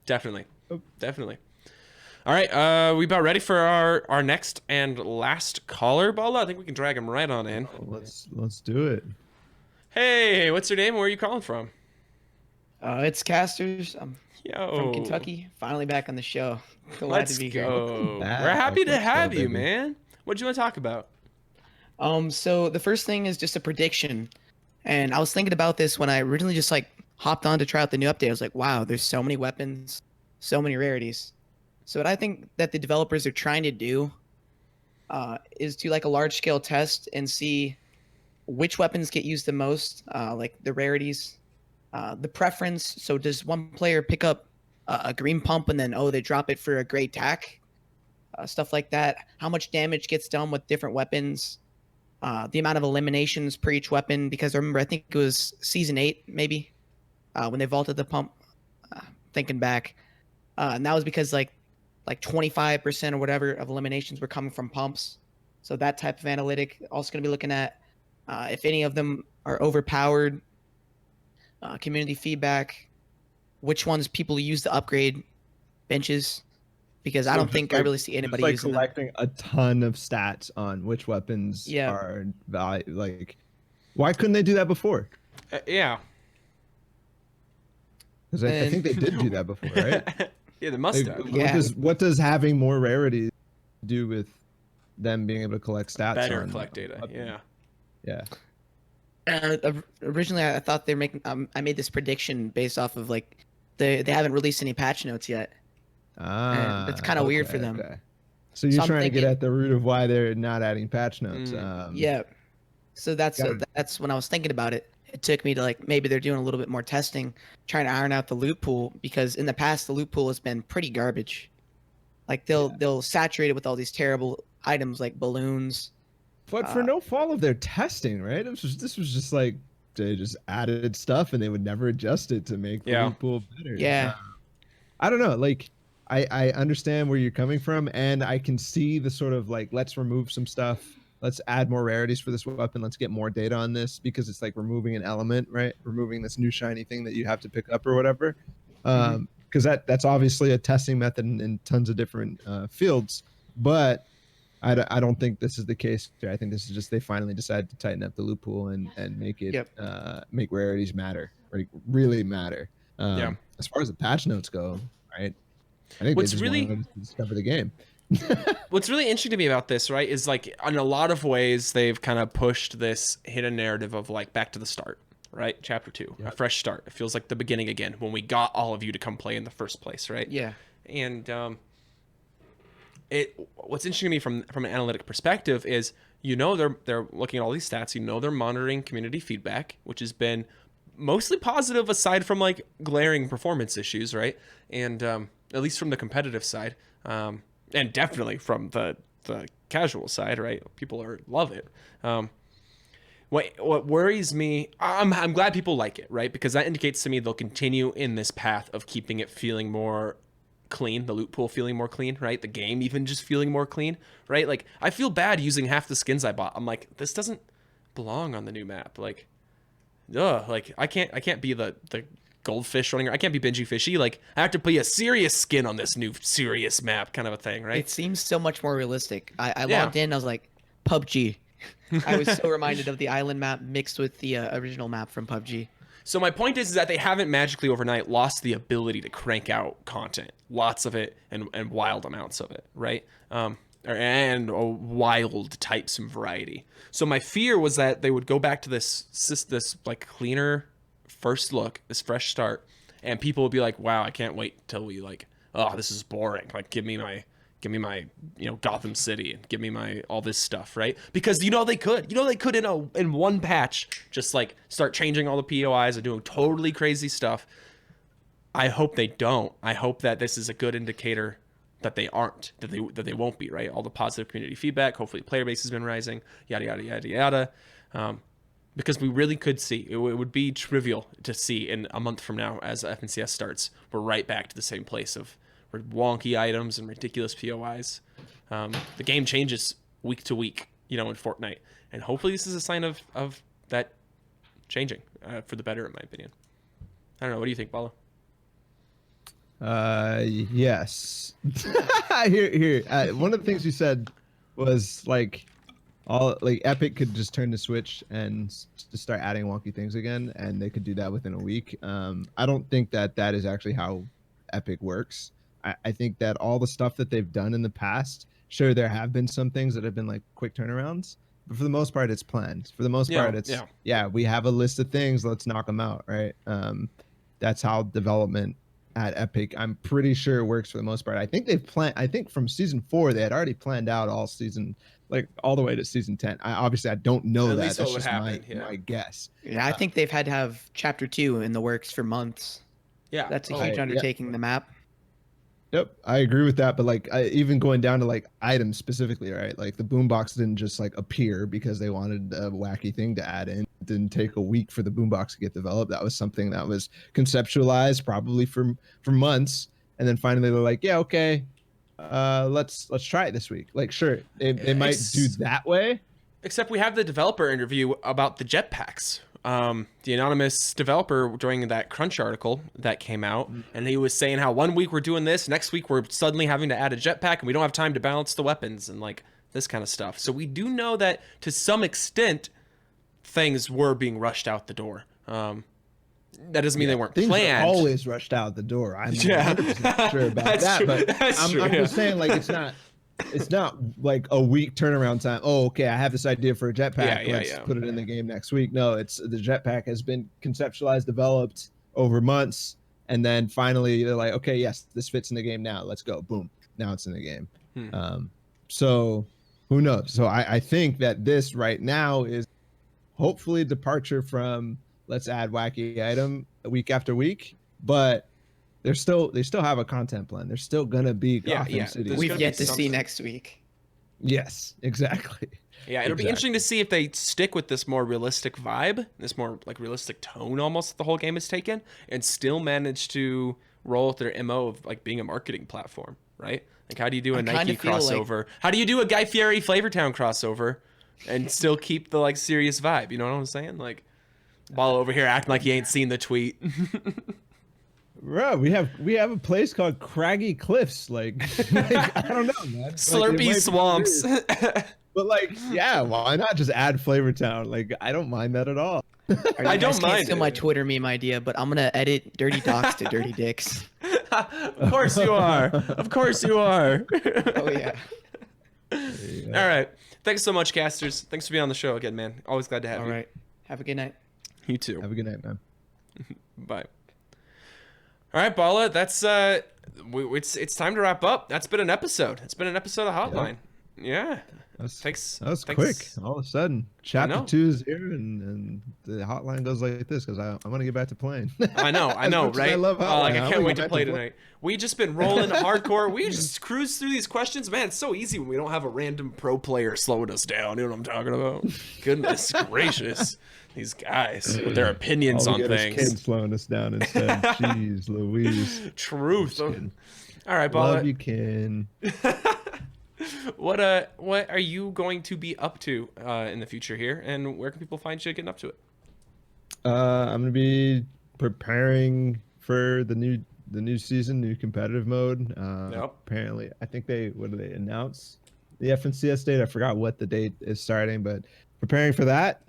definitely. All right, we about ready for our next and last caller, Balla? I think we can drag him right on in. Let's do it. Hey, what's your name? Where are you calling from? It's Casters. I'm from Kentucky. Finally back on the show. Glad to be here. We're happy to have you, man. What do you want to talk about? So the first thing is just a prediction, and I was thinking about this when I originally just like hopped on to try out the new update. I was like, wow, there's so many weapons, so many rarities. So what I think that the developers are trying to do is to like a large scale test and see which weapons get used the most, like the rarities. The preference. So does one player pick up a green pump and then they drop it for a gray tack, stuff like that. How much damage gets done with different weapons, the amount of eliminations per each weapon. Because I remember, I think it was season 8 maybe, when they vaulted the pump. Thinking back, and that was because like 25% or whatever of eliminations were coming from pumps. So that type of analytic. Also going to be looking at if any of them are overpowered, community feedback, which ones people use to upgrade benches, because I don't think I really see anybody like using collecting them. a ton of stats on which weapons are like. Why couldn't they do that before? Yeah. Because I think they did do that before, right? Yeah, they must Like, have. what does having more rarity do with them being able to collect stats? Better on collect data. weapons? Yeah. Originally, I thought they're making. I made this prediction based off of like they haven't released any patch notes yet. And it's kind of weird for them. Okay. So you're trying to get at the root of why they're not adding patch notes. Yeah. So that's when I was thinking about it. It took me to like maybe they're doing a little bit more testing, trying to iron out the loot pool, because in the past the loot pool has been pretty garbage. Like they'll saturate it with all these terrible items like balloons. But for no fault of their testing, right? This was just like they just added stuff and they would never adjust it to make the loot pool better. Yeah. I don't know. Like I understand where you're coming from, and I can see the sort of like, let's remove some stuff. Let's add more rarities for this weapon. Let's get more data on this, because it's like removing an element, right? Removing this new shiny thing that you have to pick up or whatever. Because that's obviously a testing method in tons of different fields. But I don't think this is the case. I think this is just they finally decided to tighten up the loot pool and make it make rarities matter, like really matter. As far as the patch notes go, right? I think What's they just really wanted to discover the game. What's really interesting to me about this, right, is like in a lot of ways they've kind of pushed this hidden narrative of like back to the start, right? Chapter 2, a fresh start. It feels like the beginning again when we got all of you to come play in the first place, right? Yeah. And what's interesting to me from an analytic perspective is, they're looking at all these stats, they're monitoring community feedback, which has been mostly positive aside from like glaring performance issues, right? And at least from the competitive side. And definitely from the casual side, right? People love it. What worries me, I'm glad people like it, right? Because that indicates to me they'll continue in this path of keeping it feeling more clean, the loot pool feeling more clean, right? The game even just feeling more clean, right? Like I feel bad using half the skins I bought. I'm like, this doesn't belong on the new map. Like, like I can't be the goldfish running. I can't be Benji Fishy. Like I have to play a serious skin on this new serious map, kind of a thing, right? It seems so much more realistic. I logged in. I was like, PUBG. I was so reminded of the island map mixed with the original map from PUBG. So my point is that they haven't magically overnight lost the ability to crank out content, lots of it, and wild amounts of it, right? And wild types and variety. So my fear was that they would go back to this like cleaner first look, this fresh start, and people would be like, wow, I can't wait till we like, oh, this is boring. Like give me my Gotham City, and give me my all this stuff, right? Because they could in one patch just like start changing all the POIs and doing totally crazy stuff. I hope they don't. I hope that this is a good indicator that they aren't, that they won't be, right? All the positive community feedback, hopefully player base has been rising, yada yada yada yada. Because we really could see, it would be trivial to see in a month from now as FNCS starts, we're right back to the same place of wonky items and ridiculous POIs. The game changes week to week, in Fortnite. And hopefully this is a sign of that changing for the better, in my opinion. I don't know. What do you think, Balla? Yes. Here. One of the things you said was like, Epic could just turn the switch and just start adding wonky things again, and they could do that within a week. I don't think that is actually how Epic works. I think that all the stuff that they've done in the past, sure, there have been some things that have been like quick turnarounds, but for the most part, it's planned. For the most part, it's we have a list of things, let's knock them out, right? That's how development at Epic, I'm pretty sure, works for the most part. I think from season 4 they had already planned out all season, like all the way to season 10. I don't know that. That's just my guess. Yeah, I think they've had to have chapter 2 in the works for months. Yeah, that's a huge undertaking. The map. Yep, I agree with that. But like, even going down to like items specifically, right? Like the boombox didn't just like appear because they wanted a wacky thing to add in. It didn't take a week for the boombox to get developed. That was something that was conceptualized probably for months, and then finally they're like, yeah, okay, let's try it this week. Like, sure, it might do that way. Except we have the developer interview about the jetpacks. The anonymous developer during that Crunch article that came out, and he was saying how 1 week we're doing this, next week we're suddenly having to add a jetpack, and we don't have time to balance the weapons and like this kind of stuff. So we do know that to some extent things were being rushed out the door. That doesn't mean they weren't Things planned. are always rushed out the door. I'm 100% sure about that. True. But I'm true, just saying, like, it's not like a week turnaround time. Oh, okay, I have this idea for a jetpack. Let's put it in the game next week. No, it's the jetpack has been conceptualized, developed over months, and then finally they're like, okay, yes, this fits in the game now. Let's go. Boom. Now it's in the game. So who knows? So I think that this right now is hopefully a departure from let's add wacky item week after week, but they still have a content plan. There's still gonna be Gotham City. We've yet to see next week. Yes, exactly. Yeah, it'll be interesting to see if they stick with this more realistic vibe, this more like realistic tone almost that the whole game is taken, and still manage to roll with their MO of like being a marketing platform, right? Like how do you do a Nike crossover? How do you do a Guy Fieri Flavortown crossover and still keep the like serious vibe? You know what I'm saying? Like Balla over here acting like he ain't seen the tweet. Bro, we have a place called Craggy Cliffs. Like I don't know, man. Slurpy like, swamps. But like, yeah, why not just add Flavortown? Like, I don't mind that at all. I don't mind. Steal my Twitter meme idea, but I'm gonna edit dirty docs to dirty dicks. Of course you are. Of course you are. Oh yeah. All right. Thanks so much, casters. Thanks for being on the show again, man. Always glad to have you. All right. Have a good night. You too. Have a good night, man. Bye. All right, Balla. That's it's time to wrap up. That's been an episode. It's been an episode of Hotline. Yeah. That was quick. All of a sudden, Chapter 2 is here, and the Hotline goes like this because I want to get back to playing. I know, right? I love Hotline. I can't wait to play tonight. We just been rolling hardcore. We just cruise through these questions. Man, it's so easy when we don't have a random pro player slowing us down. You know what I'm talking about? Goodness gracious. These guys with their opinions on things. Kids slowing us down instead. Jeez Louise. Truth. All right, Balla. Love you, Ken. What are you going to be up to in the future here, and where can people find you getting up to it? I'm gonna be preparing for the new season, new competitive mode. Apparently, I think they announce the FNCS date. I forgot what the date is starting, but preparing for that.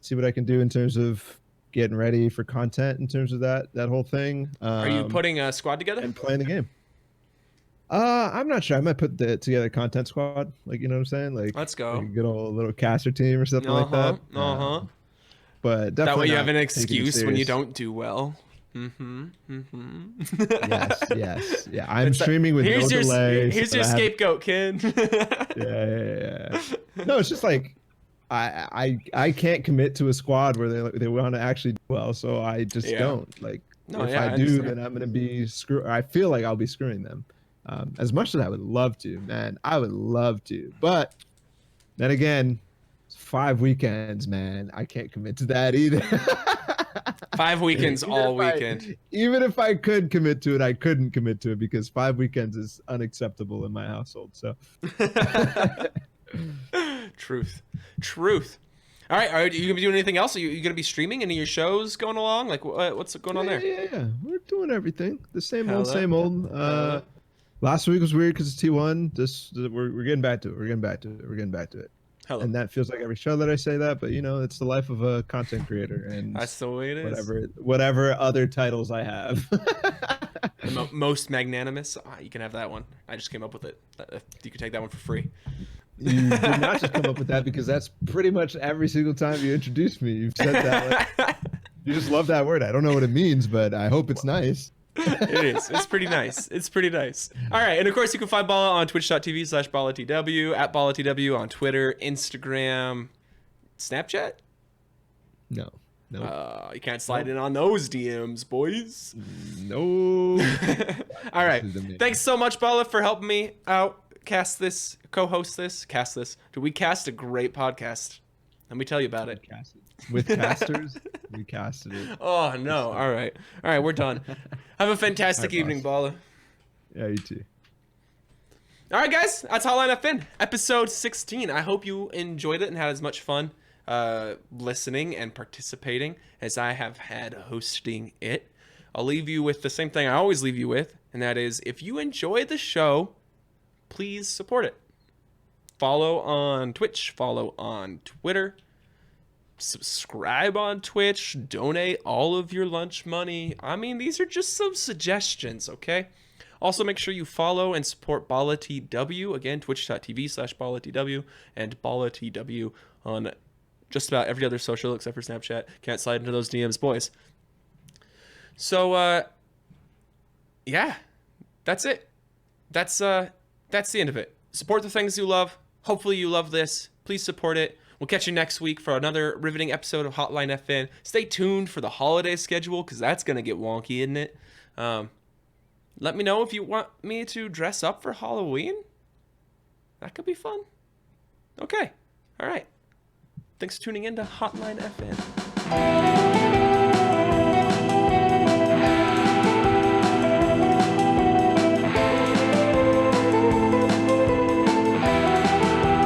See what I can do in terms of getting ready for content in terms of that whole thing. Are you putting a squad together and playing the game? I'm not sure. I might put together a content squad. Like, you know what I'm saying? Like, let's go. Like a good old little caster team or something like that. But definitely that way you have an excuse when you don't do well. Yes. Yeah, I'm streaming with no delay. Here's your scapegoat, kid. Yeah. No, it's just like I can't commit to a squad where they want to actually do well, so I just don't. Like, if I do, then I'm gonna be I feel like I'll be screwing them. As much as I would love to, man, I would love to. But then again, it's 5 weekends, man. I can't commit to that either. 5 weekends all weekend. Even if I could commit to it, I couldn't commit to it because 5 weekends is unacceptable in my household. So, truth. All right, are you gonna be doing anything else? Are you gonna be streaming any of your shows going along? Like, what's going on there? Yeah. We're doing everything. The same old. Last week was weird because it's T1. We're getting back to it. Hello. And that feels like every show that I say that, but it's the life of a content creator, and that's the way it is. Whatever other titles I have. Most magnanimous. You can have that one. I just came up with it. You can take that one for free. You did not just come up with that because that's pretty much every single time you introduce me. You've said that. You just love that word. I don't know what it means, but I hope it's nice. It is. It's pretty nice. All right. And of course, you can find Balla on twitch.tv/BallaTW, at BallaTW on Twitter, Instagram, Snapchat? No. Nope. You can't slide in on those DMs, boys. No. All right. This is amazing. Thanks so much, Balla, for helping me out. Cast this, co-host this, cast this. Dude, we cast a great podcast. Let me tell you about it. With casters, we casted it. Oh no! All right, we're done. Have a fantastic All right, evening, Balla. Yeah, you too. All right, guys, that's Hotline FN, episode 16. I hope you enjoyed it and had as much fun listening and participating as I have had hosting it. I'll leave you with the same thing I always leave you with, and that is, if you enjoy the show, please support it. Follow on Twitch, follow on Twitter, subscribe on Twitch, donate all of your lunch money. I mean, these are just some suggestions, okay? Also, make sure you follow and support Balla TW. Again, twitch.tv/BallaTW and Balla TW on just about every other social except for Snapchat. Can't slide into those DMs, boys. So, yeah, that's it. That's the end of it. Support the things you love. Hopefully you love this. Please support it. We'll catch you next week for another riveting episode of Hotline FN. Stay tuned for the holiday schedule, because that's going to get wonky, isn't it? Let me know if you want me to dress up for Halloween. That could be fun. Okay. All right. Thanks for tuning in to Hotline FN.